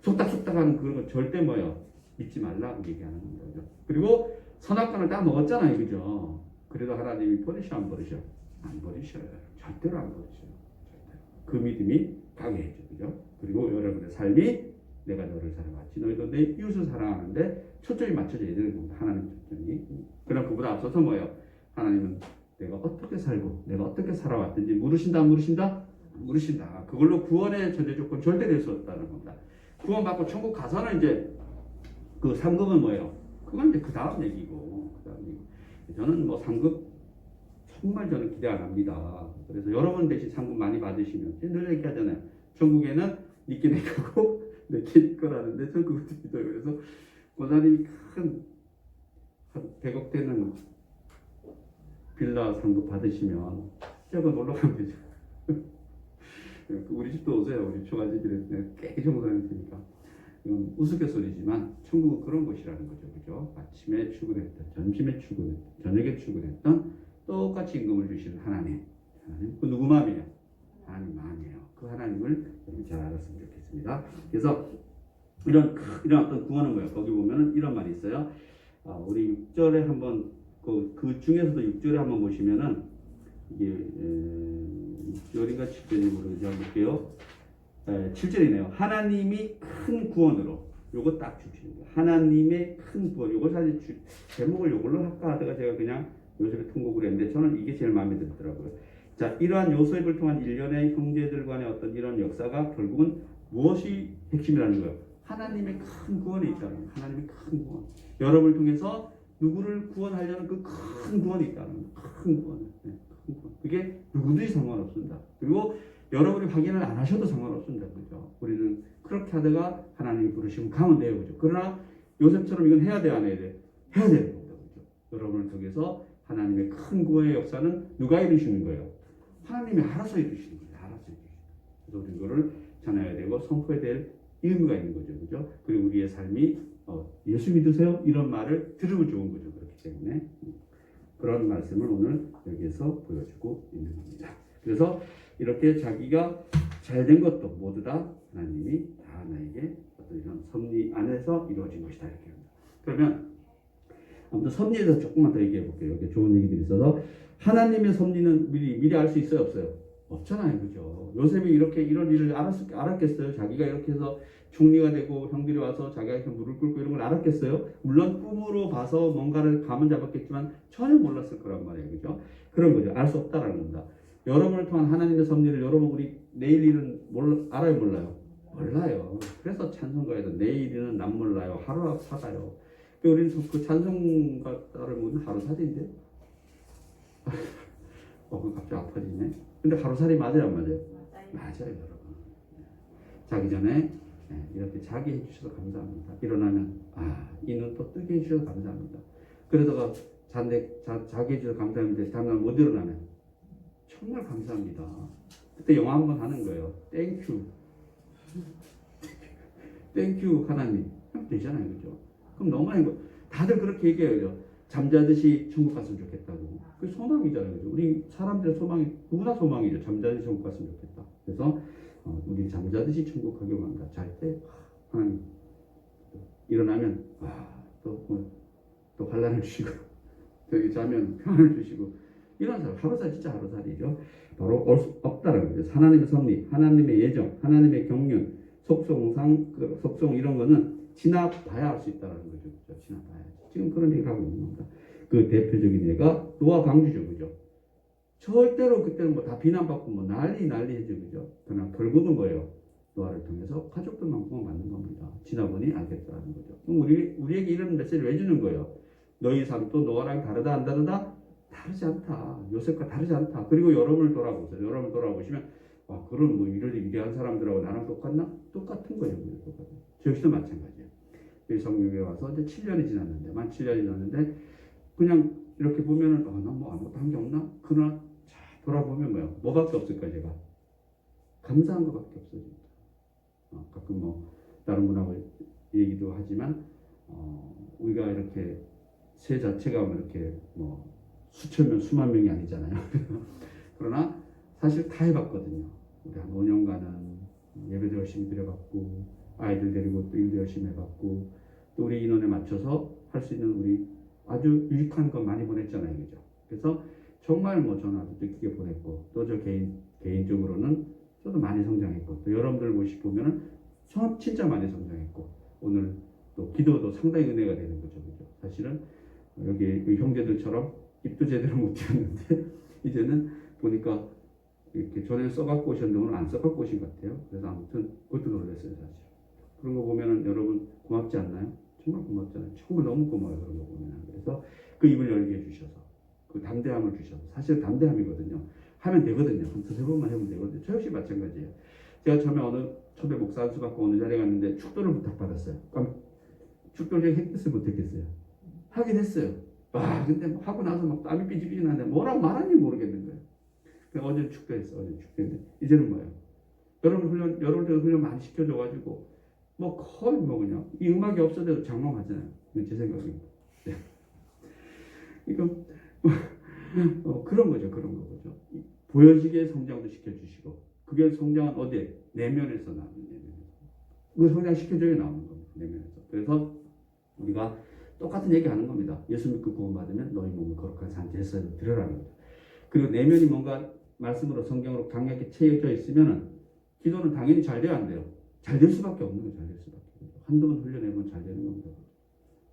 속닥속닥 하는 그런 거 절대 뭐예요? 믿지 말라고 얘기하는 겁니다. 그죠? 그리고 선악과를 다 먹었잖아요. 그죠? 그래도 하나님이 버리셔 안 버리셔? 안 버리셔요. 절대로 안 버리셔요. 절대로. 그 믿음이 강해져. 그죠? 그리고 여러분의 삶이 내가 너를 사랑하지 너희도 내 이웃을 사랑하는데 초점이 맞춰져야 되는 겁니다. 하나님 초점이. 그럼 그보다 앞서서 뭐예요? 하나님은 내가 어떻게 살고 내가 어떻게 살아왔든지 물으신다 안 물으신다? 물으신다. 그걸로 구원의 전제 조건 절대 될 수 없다는 겁니다. 구원받고 천국 가서는 이제 그 상급은 뭐예요? 그건 이제 그 다음 얘기고. 저는 뭐 상급 정말 저는 기대 안 합니다. 그래서 여러분 대신 상급 많이 받으시면 늘 얘기하잖아요. 천국에는 니께 내 거고 내게 네 거라는데 저 그것도 믿어요. 그래서 권사님이 큰 한 100억 되는 빌라 상급 받으시면 저거 놀러 가면 되죠. 우리 집도 오세요. 우리 초가집이래 깨끗이 먹으니까 이건 우스갯소리지만 천국은 그런 곳이라는 거죠. 그죠? 아침에 출근했던, 점심에 출근했던, 저녁에 출근했던 똑같이 임금을 주시는 하나님. 그 누구 마음이에요? 하나님 마음이에요. 그 하나님을 여러분 잘 알았으면 좋겠습니다. 그래서 이런 어떤 구원은 뭐예요? 거기 보면은 이런 말이 있어요. 우리 6절에 한번 그 중에서도 6절에 한번 보시면은 이게 6절인가 7절인지 모르겠어요. 볼게요. 7절이네요. 하나님이 큰 구원으로 요거 딱 주시는 거예요. 하나님의 큰 구원. 요거 사실 제목을 요걸로 할까 하다가 제가 그냥 요셉의 통곡을 했는데 저는 이게 제일 마음에 들더라고요. 자, 이러한 요셉을 통한 일련의 형제들 간의 어떤 이런 역사가 결국은 무엇이 핵심이라는 거예요? 하나님의 큰 구원이 있다는 거예요. 하나님의 큰 구원. 여러분을 통해서 누구를 구원하려는 그 큰 구원이 있다는 거예요. 큰 구원. 네, 큰 구원. 그게 누구든지 상관없습니다. 그리고 여러분이 확인을 안 하셔도 상관없습니다. 그죠? 우리는 그렇게 하다가 하나님이 부르시면 가면 돼요. 그죠? 그러나 요셉처럼 이건 해야 돼, 안 해야 돼? 해야 되는 겁니다. 그죠? 여러분을 통해서 하나님의 큰 구원의 역사는 누가 이루시는 거예요? 하나님이 알아서 이루시는 거예요. 알아서 이루시는 거예요. 그래서 우리 이거를 전해야 되고 선포해야 될 의미가 있는 거죠. 그죠? 그리고 우리의 삶이 예수 믿으세요? 이런 말을 들으면 좋은 거죠. 그렇기 때문에 그런 말씀을 오늘 여기에서 보여주고 있는 겁니다. 그래서 이렇게 자기가 잘된 것도 모두 다 하나님이 다 나에게 어떤 이런 섭리 안에서 이루어진 것이다. 이렇게 합니다. 그러면 아무튼 섭리에 대해서 조금만 더 얘기해 볼게요. 여기 좋은 얘기들이 있어서 하나님의 섭리는 미리 알 수 있어요? 없어요? 없잖아요. 그죠? 요셉이 이렇게 이런 일을 알았겠어요? 자기가 이렇게 해서 총리가 되고 형들이 와서 자기가 이렇게 무릎 꿇고 이런 걸 알았겠어요? 물론 꿈으로 봐서 뭔가를 감은 잡았겠지만 전혀 몰랐을 거란 말이에요. 그죠? 그런 거죠. 알 수 없다라는 겁니다. 여러분을 통한 하나님의 섭리를 여러분 우리 내일 일은 알아요 몰라요? 몰라요. 그래서 찬송가에도 내일 일은 난 몰라요. 하루 사다요. 우리는 그 찬송가 따르면 하루살이인데 그 갑자기 아파지네. 근데 하루살이 맞아요 안 맞아요? 맞아요 여러분. 자기 전에 이렇게 자기 해주셔서 감사합니다. 일어나면 이 눈 또 뜨게 해주셔서 감사합니다. 그러다가 자기 해주셔서 감사합니다. 다음날 못 일어나면 정말 감사합니다. 그때 영화 한번 하는 거예요. 땡큐 땡큐 하나님 되잖아요. 그죠? 그럼 너무 행복. 다들 그렇게 얘기해요. 잠자듯이 천국 갔으면 좋겠다고. 그게 소망이잖아요. 그죠? 우리 사람들의 소망이 누구나 소망이죠. 잠자듯이 천국 갔으면 좋겠다. 그래서 우리 잠자듯이 천국 가기로 합니다. 잘 때 하나님 일어나면 또 환란을 주시고 여기 자면 평안을 주시고 이런 사람 하루살 진짜 하루살이죠. 바로 없다라는 거죠. 하나님의 섭리, 하나님의 예정, 하나님의 경륜, 속성 이런 거는 지나봐야 알 수 있다는 거죠. 그렇죠? 지나봐야지. 지금 그런 얘기를 하고 있는 겁니다. 그 대표적인 예가 노아 방주죠. 그죠? 절대로 그때는 뭐 다 비난받고 뭐 난리 해죠. 그죠? 그러나 결국은 뭐예요? 노아를 통해서 가족들만 구원받는 겁니다. 지나보니 알겠다는 거죠. 그럼 우리에게 이런 메시지를 왜 주는 거예요? 너희 삶도 노아랑 다르다 안 다르다? 다르지 않다. 요셉과 다르지 않다. 그리고 여러분을 돌아보세요. 여러분을 돌아보시면 그런 뭐 이런 위대한 사람들하고 나랑 똑같나? 똑같은 거예요. 똑같아요. 저 역시도 마찬가지예요. 여기 성경에 와서 이제 7년이 지났는데 만 7년이 지났는데 그냥 이렇게 보면은 나 뭐 아무것도 한 게 없나? 그러나 돌아보면 뭐밖에 없을까 제가? 감사한 것밖에 없어요. 가끔 뭐 다른 분하고 얘기도 하지만 우리가 이렇게 새 자체가 이렇게 뭐 수천 명, 수만 명이 아니잖아요. 그러나 사실 다 해봤거든요. 우리 한 5년간은 예배도 열심히 드려봤고 아이들 데리고 또 일도 열심히 해봤고 또 우리 인원에 맞춰서 할 수 있는 우리 아주 유익한 것 많이 보냈잖아요. 그죠? 그래서 정말 뭐 저는 아주 뜻깊게 보냈고 또 저 개인적으로는 저도 많이 성장했고 또 여러분들 모시 보면은 저 진짜 많이 성장했고 오늘 또 기도도 상당히 은혜가 되는 거죠. 그죠? 사실은 여기 형제들처럼 입도 제대로 못 띄웠는데 이제는 보니까 이렇게 전에 써갖고 오셨는데 오늘 안 써갖고 오신 것 같아요. 그래서 아무튼 그것도 놀랐어요. 사실 그런 거 보면은 여러분 고맙지 않나요? 정말 고맙잖아요. 정말 너무 고마워요. 그런 거 보면. 그래서 그 입을 열게 해주셔서 그 담대함을 주셔서 사실 담대함이거든요. 하면 되거든요. 한 두세 번만 해보면 되거든요. 저 역시 마찬가지예요. 제가 처음에 목사 안수 받고 어느 자리에 갔는데 축도를 부탁받았어요. 축도를 했겠어요? 못했겠어요? 하긴 했어요. 근데 하고 나서 막 땀이 삐질삐질 나는데 뭐라고 말하는지 모르겠는 거예요. 어제 축도했어. 어제 축도했는데 이제는 뭐예요? 여러분들 훈련 많이 시켜줘가지고 거의 그냥 이 음악이 없어도 장황하잖아요. 제 생각입니다. 네. 이거 그런 거죠. 보여지게 성장도 시켜주시고 그게 성장은 어디에? 내면에서 나오는 내면에서. 그 성장 시켜줘야 나오는 겁니다. 내면에서. 그래서 우리가 똑같은 얘기 하는 겁니다. 예수 믿고 구원받으면 너희 몸을 거룩한 산지에서 드려라는 거죠. 그리고 내면이 뭔가 말씀으로 성경으로 강하게 채워져 있으면은 기도는 당연히 잘 돼야 안 돼요. 잘 될 수밖에 없는 거예요. 잘 될 수밖에. 한두 번 훈련해보면 잘 되는 겁니다.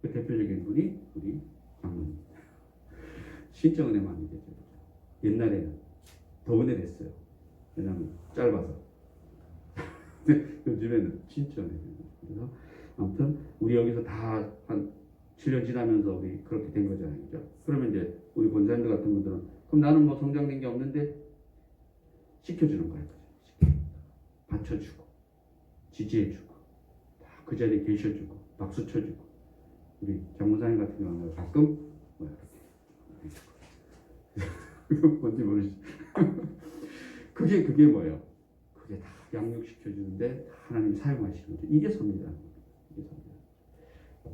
그 대표적인 분이 우리 장로님. 신적 은혜 많이 되죠. 옛날에는 더 은혜 됐어요. 왜냐하면 짧아서. 요즘에는 진짜 은혜 돼요. 그래서 아무튼 우리 여기서 다 한 7년 지나면서 우리 그렇게 된 거잖아요. 그죠? 그러면 이제 우리 권사님들 같은 분들은 그럼 나는 뭐 성장된 게 없는데 시켜주는 거예요. 받쳐주고 지지해주고 그 자리에 계셔주고 박수 쳐주고 우리 장모사님 같은 경우는 가끔 이렇게 뭔지 모르시죠? 그게 뭐예요? 그게 다 양육시켜주는데 하나님 사용하시는 거죠. 이게 섭니다.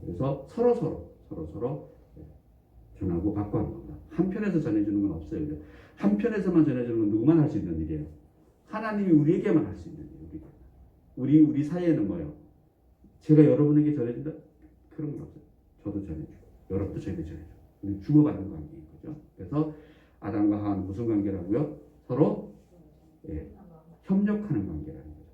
그래서 서로 전하고 받고 하는 겁니다. 한편에서 전해주는 건 없어요. 한편에서만 전해주는 건 누구만 할 수 있는 일이에요. 하나님이 우리에게만 할 수 있는 일이에요. 우리 사이에는 뭐예요? 제가 여러분에게 전해준다? 그런 건 없어요. 저도 전해주고 여러분도 저에게 전해주고 주고받는 관계인 거죠. 그래서 아담과 하와는 무슨 관계라고요? 서로 협력하는 관계라는 거죠.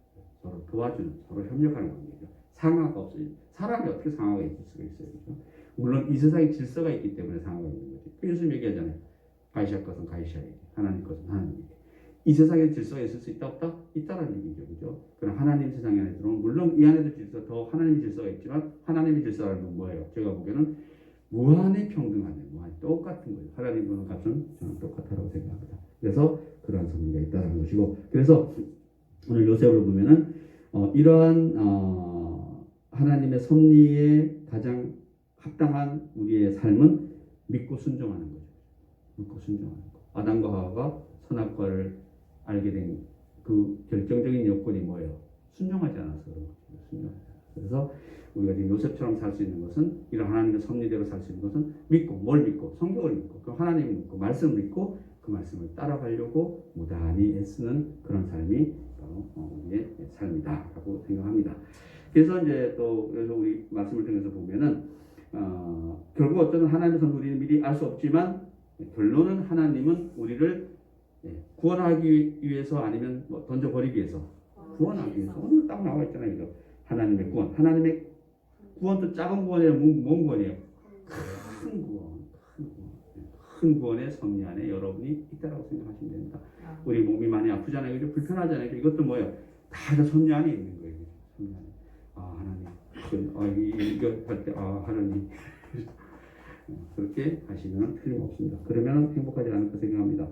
서로 도와주는, 서로 협력하는 관계죠. 상하가 없어요. 사람이 어떻게 상하가 있을 수가 있어요. 그렇죠? 물론 이 세상에 질서가 있기 때문에 상하가 있는 거죠. 예수님 얘기하잖아요. 가이샤 것은 가이샤에게, 하나님 것은 하나님에게. 이 세상에 질서가 있을 수 있다 없다? 있다라는 얘기죠. 그죠? 그럼 하나님 세상 안에 들어오면 물론 이 안에도 질서 더 하나님 질서가 있지만 하나님의 질서라는 건 뭐예요? 제가 보기에는 무한히 평등하네. 무한히 똑같은 거예요. 하나님 보는 값은 저는 똑같다고 생각합니다. 그래서 그러한 섭리가 있다는 것이고 그래서 오늘 요셉을 보면은 이러한 하나님의 섭리에 가장 합당한 우리의 삶은 믿고 순종하는 거죠. 믿고 순종하는 거. 아담과 하와가 선악과를 알게 된 그 결정적인 요건이 뭐예요? 순종하지 않아서 그런 거죠. 순종하지 않아서. 그래서 우리가 지금 요셉처럼 살 수 있는 것은 이런 하나님의 섭리대로 살 수 있는 것은 믿고 뭘 믿고 성경을 믿고 그 하나님을 믿고 말씀을 믿고 그 말씀을 따라가려고 무단히 애쓰는 그런 삶이 바로 우리의 삶이다라고 생각합니다. 그래서 이제 또 여기서 우리 말씀을 통해서 보면은 결국 어쩌면 하나님의 섭리 우리는 미리 알 수 없지만 결론은 하나님은 우리를 구원하기 위해서 아니면 뭐 던져버리기 위해서 구원하기 위해서 오늘 딱 나와 있잖아요. 그죠? 하나님의 구원. 하나님의 구원도 작은 구원이에요. 뭔 구원이에요? 큰 구원. 큰 구원의 섭리 안에 여러분이 있다라고 생각하시면 됩니다. 우리 몸이 많이 아프잖아요. 그죠? 불편하잖아요. 이것도 뭐예요? 다 섭리 안에 있는 거예요. 섭리 안에. 하나님. 이거 할 때 하나님. 그렇게 하시면 틀림없습니다. 그러면 행복하지 않을까 생각합니다.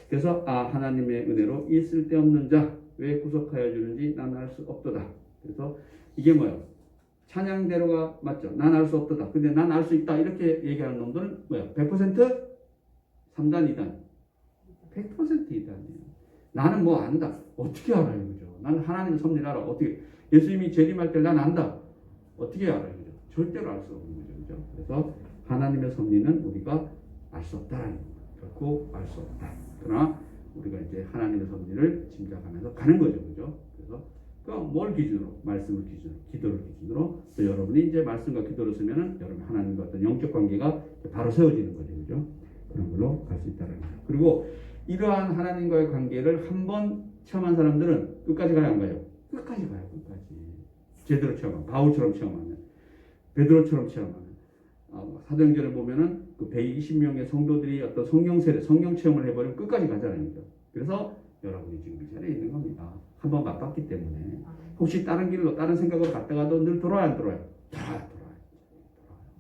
그래서 하나님의 은혜로 이 쓸데없는 자 왜 구속하여 주는지 난 알 수 없도다. 그래서 이게 뭐예요? 찬양대로가 맞죠? 난 알 수 없도다. 근데 난 알 수 있다. 이렇게 얘기하는 놈들은 뭐야? 100% 3단, 2단. 100% 2단이에요. 나는 뭐 안다. 어떻게 알아요? 그죠? 나는 하나님의 섭리를 알아. 어떻게? 예수님이 재림할 때 난 안다. 어떻게 알아요? 그죠? 절대로 알 수 없는 거죠. 그죠? 그래서 하나님의 섭리는 우리가 알 수 없다라는 거예요. 결코 알 수 없다. 그러나 우리가 이제 하나님의 섭리를 짐작하면서 가는 거죠. 그죠? 그래서 뭘 기준으로? 말씀을 기준으로, 기도를 기준으로. 또 여러분이 이제 말씀과 기도를 쓰면은 여러분 하나님과 어떤 영적 관계가 바로 세워지는 거죠. 그죠? 그런 걸로 갈 수 있다는 거예요. 그리고 이러한 하나님과의 관계를 한번 체험한 사람들은 끝까지 가야 안 가요? 끝까지 가요. 끝까지. 제대로 체험하면. 바울처럼 체험하면. 베드로처럼 체험하면. 사도행전을 보면은 그 120명의 성도들이 어떤 성령 세례, 성령 체험을 해버리면 끝까지 가잖아요. 그래서 여러분이 지금 이 자리에 있는 겁니다. 한번 맛봤기 때문에. 혹시 다른 길로, 다른 생각으로 갔다가도 늘 돌아와요, 안 돌아와요? 돌아와요.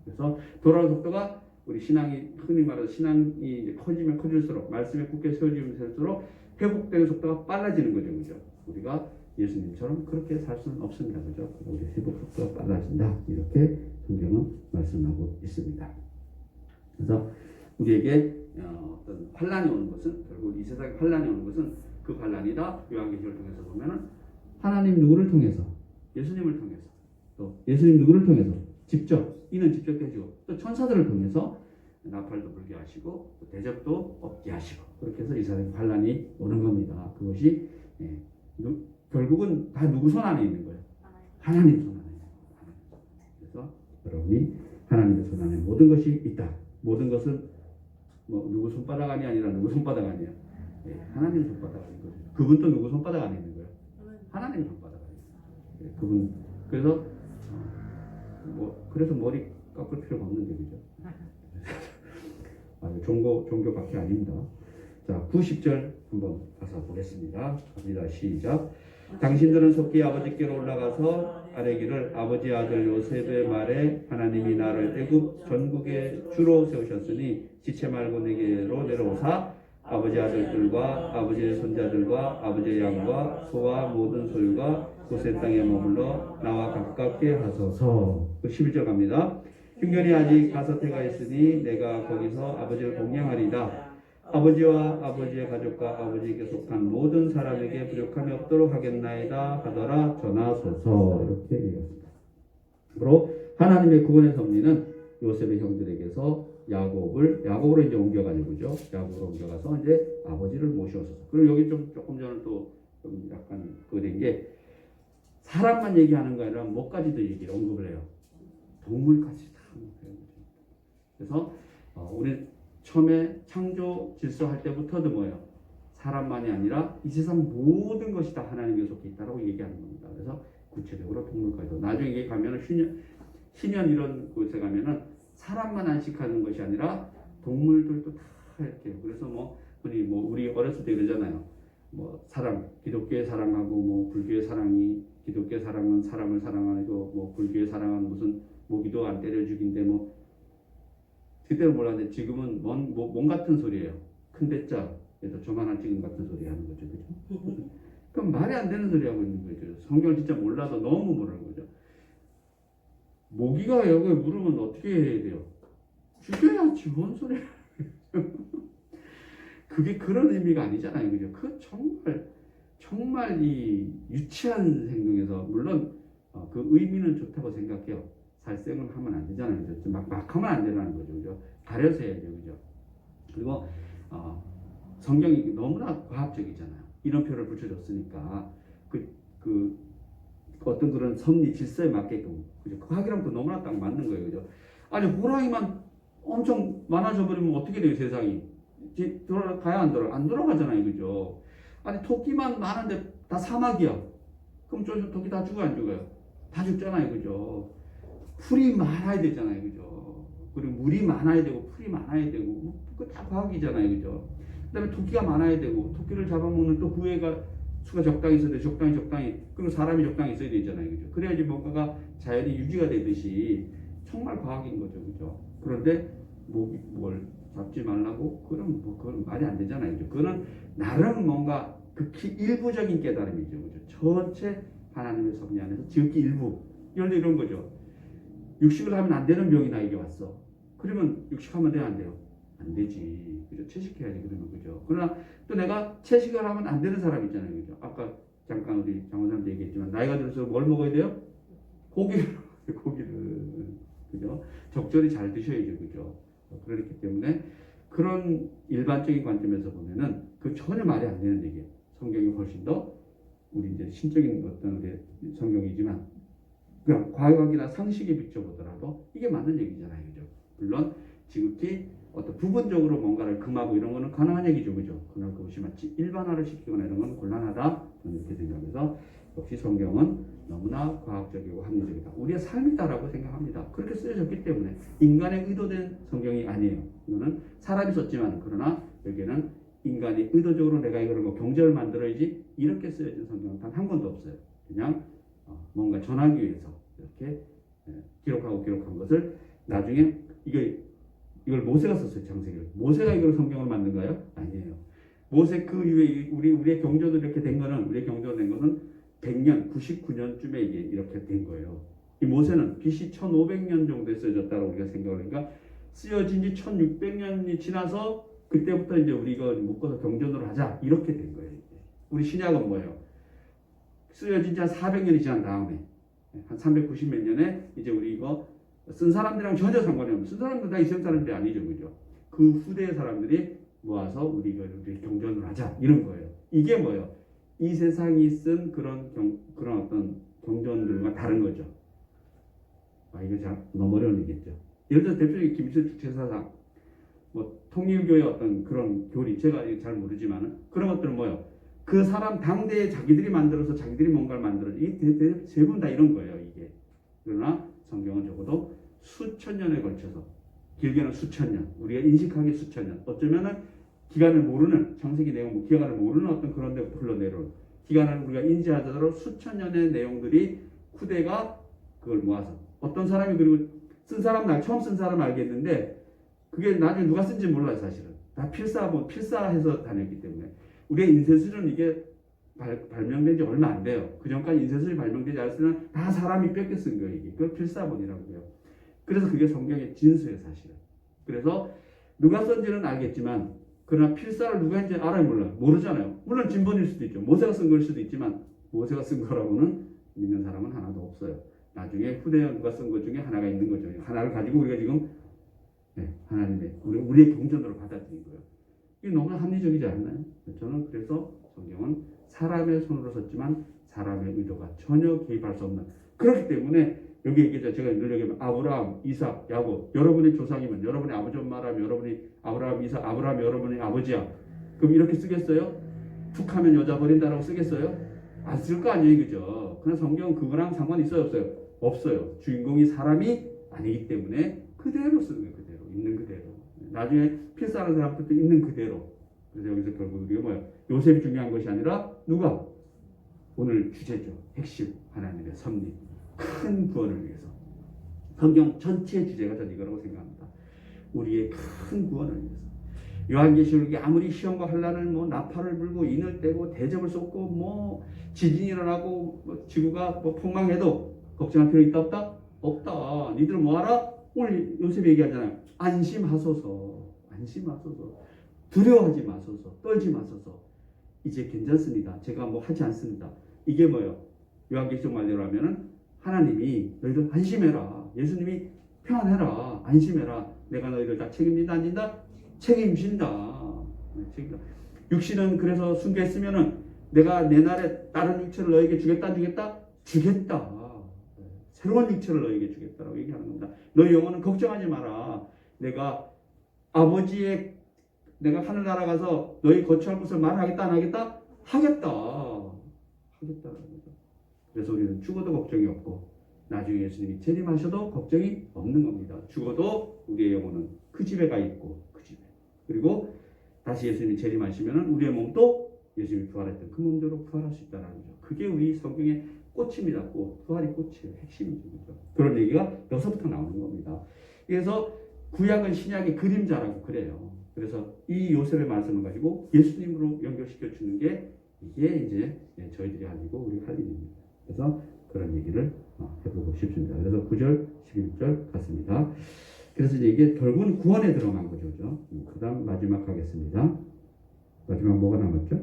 그래서 돌아오는 속도가 우리 신앙이, 흔히 말해서 신앙이 이제 커지면 커질수록, 말씀에 굳게 세워지면 세울수록 회복되는 속도가 빨라지는 거죠. 그죠? 우리가 예수님처럼 그렇게 살 수는 없습니다. 그죠? 우리 회복 속도가 빨라진다. 이렇게 성경은 말씀하고 있습니다. 그래서 우리에게 어떤 환란이 오는 것은 결국 이 세상에 환란이 오는 것은 그 환란이다. 요한계시를 통해서 보면은 하나님 누구를 통해서? 예수님을 통해서. 또 예수님 누구를 통해서? 직접 이는 직접 되시고 또 천사들을 통해서 나팔도 불게 하시고 또 대접도 없게 하시고 그렇게 해서 이 세상에 환란이 오는 겁니다. 그것이 결국은 다 누구 손 안에 있는 거예요? 하나님 손 안에 있는 거예요. 그래서 여러분이 하나님의 손 안에 모든 것이 있다. 모든 것은 뭐 누구 손바닥 안이 아니라 누구 손바닥 아니에요. 하나님 손바닥 안인 거죠. 그분 또 누구 손바닥 안에 있는 거예요? 하나님 손바닥 안에 있는 거예요. 그분 그래서 그래서 머리 깎을 필요가 없는데 그죠? 종교 밖에 아닙니다. 자, 90절 한번 가서 보겠습니다. 갑니다. 시작. 당신들은 속히 아버지께로 올라가서 아뢰기를 아버지 아들 요셉의 말에 하나님이 나를 애굽 전국의 주로 세우셨으니 지체 말고 내게로 내려오사 아버지 아들들과 아버지의 손자들과 아버지의 양과 소와 모든 소유가 고센 땅에 머물러 나와 가깝게 하소서. 11절 갑니다. 흉년이 아직 5해가 있으니 내가 거기서 아버지를 동양하리다. 아버지와 아버지의 가족과 아버지에게 속한 모든 사람에게 부족함이 없도록 하겠나이다 하더라 전하소서. 이렇게 얘기했습니다. 그리고 하나님의 구원의 섭리는 요셉의 형들에게서 야곱으로 이제 옮겨가지고죠. 야곱으로 옮겨가서 이제 아버지를 모셔서. 그리고 여기 조금 전에 또 좀 약간 그거 된 게 사람만 얘기하는 거 아니라 뭐까지도 얘기를 언급을 해요. 동물까지 다 언급해요. 그래서 우리 처음에 창조 질서할 때부터도 뭐예요? 사람만이 아니라 이 세상 모든 것이 다 하나님께 속해 있다라고 얘기하는 겁니다. 그래서 구체적으로 동물까지도. 나중에 이게 가면은 희년 이런 곳에 가면은 사람만 안식하는 것이 아니라 동물들도 다 이렇게. 그래서 흔히 우리 어렸을 때 그러잖아요. 뭐 사랑, 기독교의 사랑하고 뭐 불교의 사랑이 기독교의 사랑은 사람을 사랑하고 뭐 불교의 사랑은 무슨 모기도 안 때려 죽인데 뭐 그때는 몰랐는데 지금은 뭔 같은 소리예요. 큰 대자에서 조만한 지금 같은 소리 하는 거죠, 그죠? 그럼 말이 안 되는 소리 하고 있는 거죠. 성경을 진짜 몰라서 너무 모르는 거죠. 모기가 여기 물으면 어떻게 해야 돼요? 죽여야지, 뭔 소리야? 그게 그런 의미가 아니잖아요, 그죠? 그 정말 이 유치한 행동에서 물론 그 의미는 좋다고 생각해요. 살생은 하면 안 되잖아요, 그죠? 막 하면 안 되라는 거죠, 그죠? 가려서 해야죠, 그죠? 그리고 성경이 너무나 과학적이잖아요. 이름표를 붙여줬으니까 그 어떤 그런 섭리 질서에 맞게끔, 그죠? 과학이랑 또 너무나 딱 맞는 거예요, 그죠? 아니 호랑이만 엄청 많아져 버리면 어떻게 돼요, 세상이? 돌아가야 안 돌아가잖아요, 그죠? 아니 토끼만 많은데 다 사막이야. 그럼 저 토끼 다 죽어 안 죽어요? 다 죽잖아요, 그죠? 풀이 많아야 되잖아요, 그죠? 그리고 물이 많아야 되고 풀이 많아야 되고 그거 다 과학이잖아요, 그죠? 그다음에 토끼가 많아야 되고 토끼를 잡아먹는 또 그 애가 수가 적당히 있어야 돼, 적당히 그리고 사람이 적당히 있어야 되잖아요, 그죠? 그래야지 뭔가가 자연이 유지가 되듯이 정말 과학인 거죠, 그죠? 그런데 뭘 잡지 말라고 그건 말이 안 되잖아요, 그죠? 그거는 나름 뭔가 극히 일부적인 깨달음이죠, 그죠? 전체 하나님의 섭리 안에서 지극히 일부 이런 거죠. 육식을 하면 안 되는 병이 나에게 왔어. 그러면 육식하면 돼요, 안 돼요? 안 되지. 그죠? 채식해야지, 그러면, 그죠? 그러나 또 내가 채식을 하면 안 되는 사람 있잖아요, 그죠? 아까 잠깐 우리 장원사님도 얘기했지만, 나이가 들어서 뭘 먹어야 돼요? 고기를, 그죠? 적절히 잘 드셔야죠, 그죠? 그렇기 때문에 그런 일반적인 관점에서 보면은 그 전혀 말이 안 되는 얘기예요. 성경이 훨씬 더 우리 이제 신적인 어떤 성경이지만 그냥 과학이나 상식에 비춰보더라도 이게 맞는 얘기잖아요, 그죠? 물론 지극히 어떤 부분적으로 뭔가를 금하고 이런 거는 가능한 얘기죠, 그죠? 그러나 그것이 마치 일반화를 시키거나 이런 건 곤란하다 저는 이렇게 생각해서 역시 성경은 너무나 과학적이고 합리적이다. 우리의 삶이다라고 생각합니다. 그렇게 쓰여졌기 때문에 인간의 의도된 성경이 아니에요. 이거는 사람이 썼지만 그러나 여기에는 인간이 의도적으로 내가 이거를 뭐 경제를 만들어야지 이렇게 쓰여진 성경은 단 한 권도 없어요. 그냥 뭔가 전하기 위해서 이렇게 기록한 것을 나중에 이걸 모세가 썼어요, 창세기를. 모세가 이걸 성경을 만든가요? 아니에요. 모세 그 이후에 우리의 경전도 이렇게 된 거는, 우리의 경전도 된 것은 100년, 99년쯤에 이렇게 된 거예요. 이 모세는 BC 1500년 정도에 쓰여졌다고 우리가 생각을 하니까 쓰여진 지 1600년이 지나서 그때부터 이제 우리가 묶어서 경전으로 하자 이렇게 된 거예요. 우리 신약은 뭐예요? 쓰여진 지 한 400년이 지난 다음에 한 390몇 년에 이제 우리 이거 쓴 사람들이랑 전혀 상관이 없는, 쓴 사람들 다 이스라엘 사람들이 아니죠, 그죠? 그 후대 사람들이 모아서 우리 경전을 하자 이런 거예요. 이게 뭐예요? 이 세상이 쓴 그런 어떤 경전들과 다른 거죠. 이거 잘 너무 어려운 얘기겠죠. 예를 들어 대표적인 김일성 제사상, 뭐 통일교의 어떤 그런 교리, 제가 잘 모르지만은 그런 것들은 뭐예요? 그 사람 당대에 자기들이 만들어서 자기들이 뭔가를 만들어, 이 대부분 다 이런 거예요, 이게. 그러나 성경은 적어도 수천 년에 걸쳐서, 길게는 수천 년, 우리가 인식하기 수천 년, 어쩌면은 기간을 모르는, 창세기 내용, 기간을 모르는 어떤 그런 데부터 흘러내려온 기간을 우리가 인지하더라도 수천 년의 내용들이 후대가 그걸 모아서 어떤 사람이, 그리고 쓴 사람은 처음 쓴 사람은 알겠는데 그게 나중에 누가 쓴지 몰라요, 사실은. 다 필사해서 다녔기 때문에. 우리의 인쇄술은 이게 발명된 지 얼마 안 돼요. 그 전까지 인쇄술이 발명되지 않았으면 다 사람이 뺏겨 쓴 거예요, 이게. 그걸 필사본이라고 해요. 그래서 그게 성경의 진수예요, 사실은. 그래서 누가 썼는지는 알겠지만, 그러나 필사를 누가 했는지 알아요, 몰라요? 모르잖아요. 물론 진본일 수도 있죠. 모세가 쓴 걸 수도 있지만, 모세가 쓴 거라고는 믿는 사람은 하나도 없어요. 나중에 후대에 누가 쓴 것 중에 하나가 있는 거죠. 하나를 가지고 우리가 지금 하나님의 우리의 경전으로 받아들인 거예요. 이게 너무나 합리적이지 않나요? 저는 그래서 성경은 사람의 손으로 썼지만 사람의 의도가 전혀 개입할 수 없는, 그렇기 때문에 여기 얘기죠. 제가 늘 얘기하면 아브라함, 이삭, 야곱, 여러분의 조상이면, 여러분의 아버지 엄마라면, 여러분이 아브라함, 이삭, 아브라함 여러분의 아버지야. 그럼 이렇게 쓰겠어요? 툭하면 여자 버린다라고 쓰겠어요? 안 쓸 거 아니에요, 그죠? 그러나 성경은 그거랑 상관이 있어요, 없어요? 없어요. 주인공이 사람이 아니기 때문에 그대로 쓰는 거예요, 그대로. 있는 그대로. 나중에 필사하는 사람들도 있는 그대로. 그래서 여기서 결국 우리가 뭐야? 요셉이 중요한 것이 아니라 누가? 오늘 주제죠. 핵심 하나님의 섭리, 큰 구원을 위해서. 성경 전체의 주제가 전 이거라고 생각합니다. 우리의 큰 구원을 위해서. 요한계시록이 아무리 시험과 환난을 뭐 나팔을 불고 인을 떼고 대접을 쏟고 뭐 지진이 일어나고 뭐 지구가 뭐 폭망해도 걱정할 필요 있다 없다? 없다. 니들 뭐하라? 오늘 요셉이 얘기하잖아요. 안심하소서. 안심하소서. 두려워하지 마소서. 떨지 마소서. 이제 괜찮습니다. 제가 뭐 하지 않습니다. 이게 뭐예요? 요한계시록 말대로 하면은 하나님이 너희들 안심해라. 예수님이 평안해라. 안심해라. 내가 너희들 다 책임진다 안 진다? 책임진다. 책임다. 육신은 그래서 순교했으면은 내가 내 날에 다른 육체를 너에게 주겠다 안 주겠다? 주겠다. 새로운 육체를 너에게 주겠다라고 얘기하는 겁니다. 너희 영혼은 걱정하지 마라. 내가 아버지의 내가 하늘나라 가서 너희 거처할 곳을 말하겠다 안 하겠다? 하겠다. 하겠다라는 거죠. 그래서 우리는 죽어도 걱정이 없고 나중에 예수님이 재림하셔도 걱정이 없는 겁니다. 죽어도 우리의 영혼은 그 집에 가 있고 그 집에. 그리고 다시 예수님이 재림하시면은 우리의 몸도 예수님이 부활했던 그 몸대로 부활할 수 있다는 거죠. 그게 우리 성경의 꽃입니다. 꽃. 부활이 꽃이에요. 핵심이죠. 그렇죠? 그런 얘기가 여기서부터 나오는 겁니다. 그래서 구약은 신약의 그림자라고 그래요. 그래서 이 요셉의 말씀을 가지고 예수님으로 연결시켜 주는 게 이게 이제 저희들이 할 일이고 우리 할 일입니다. 그래서 그런 얘기를 해보고 싶습니다. 그래서 9절, 11절 같습니다. 그래서 이제 이게 결국은 구원에 들어간 거죠. 그 다음 마지막 하겠습니다. 마지막 뭐가 남았죠?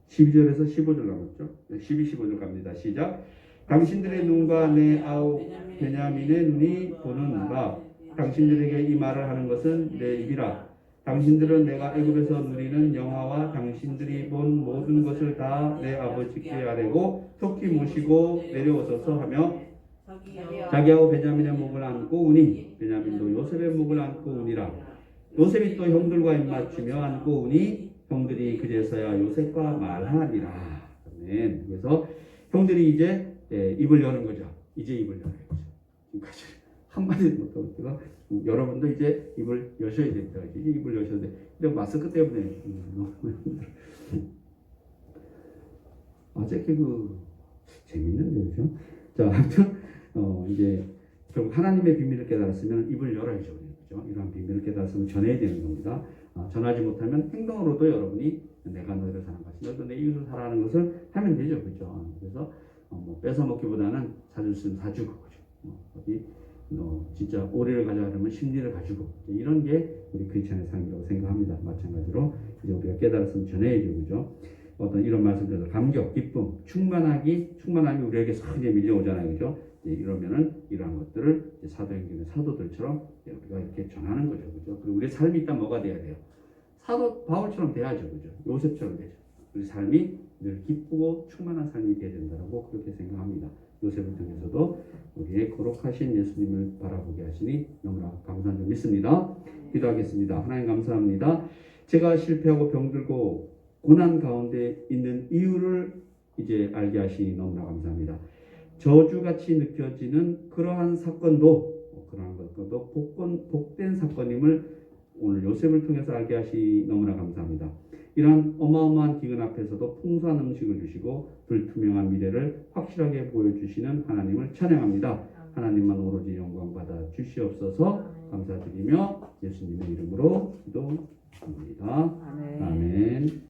12절에서 15절 남았죠. 12, 15절 갑니다. 시작. 당신들의 눈과 내 아우 베냐민의 눈이 보는 바 당신들에게 이 말을 하는 것은 내 입이라. 당신들은 내가 애굽에서 누리는 영화와 당신들이 본 모든 것을 다 내 아버지께 아뢰고 속히 모시고 내려오소서 하며 자기하고 베냐민의 목을 안고 우니 베냐민도 요셉의 목을 안고 우니라. 요셉이 또 형들과 입맞추며 안고 우니 형들이 그제서야 요셉과 말하니라. 아멘. 그래서 형들이 이제 입을 여는 거죠. 이제 입을 여는 거죠. 지금까지 한마디도 못하고 제가 여러분도 이제 입을 여셔야 됩니다. 이제 입을 여셔야 돼. 근데 마스크 때문에 너무 힘들어. 아재 개그 재밌는데 그죠? 자, 아무튼 이제 결국 하나님의 비밀을 깨달았으면 입을 열어야죠. 그죠? 이러한 비밀을 깨달았으면 전해야 되는 겁니다. 전하지 못하면 행동으로도 여러분이 내가 너희를 사랑하시, 너도 내 이웃을 사랑하는 것을 하면 되죠. 그죠? 그래서 뭐 뺏어 먹기보다는 사줄 수 있으면 사주고, 그죠? 어디 진짜 오래를 가져가려면 심리를 가지고, 이런 게 우리 크리스찬의 삶이라고 생각합니다. 마찬가지로 이제 우리가 깨달았으면 전해야죠. 그죠? 어떤 이런 말씀드려서 감격, 기쁨, 충만함이 우리에게 이제 밀려오잖아요. 그죠? 이러면은 이러한 것들을 사도행전의 사도들처럼 우리가 이렇게 전하는 거죠. 그죠? 그리고 우리의 삶이 일단 뭐가 돼야 돼요? 사도 바울처럼 돼야죠. 그죠? 요셉처럼 되죠. 우리 삶이 늘 기쁘고 충만한 삶이 돼야 된다고 그렇게 생각합니다. 요셉을 통해서도 우리의 거룩하신 예수님을 바라보게 하시니 너무나 감사한 줄 믿습니다. 기도하겠습니다. 하나님 감사합니다. 제가 실패하고 병들고 고난 가운데 있는 이유를 이제 알게 하시니 너무나 감사합니다. 저주같이 느껴지는 그러한 사건도 복된 사건임을 오늘 요셉을 통해서 알게 하시니 너무나 감사합니다. 이러한 어마어마한 기근 앞에서도 풍성한 음식을 주시고 불투명한 미래를 확실하게 보여주시는 하나님을 찬양합니다. 하나님만 오로지 영광 받아 주시옵소서. 감사드리며 예수님의 이름으로 기도합니다.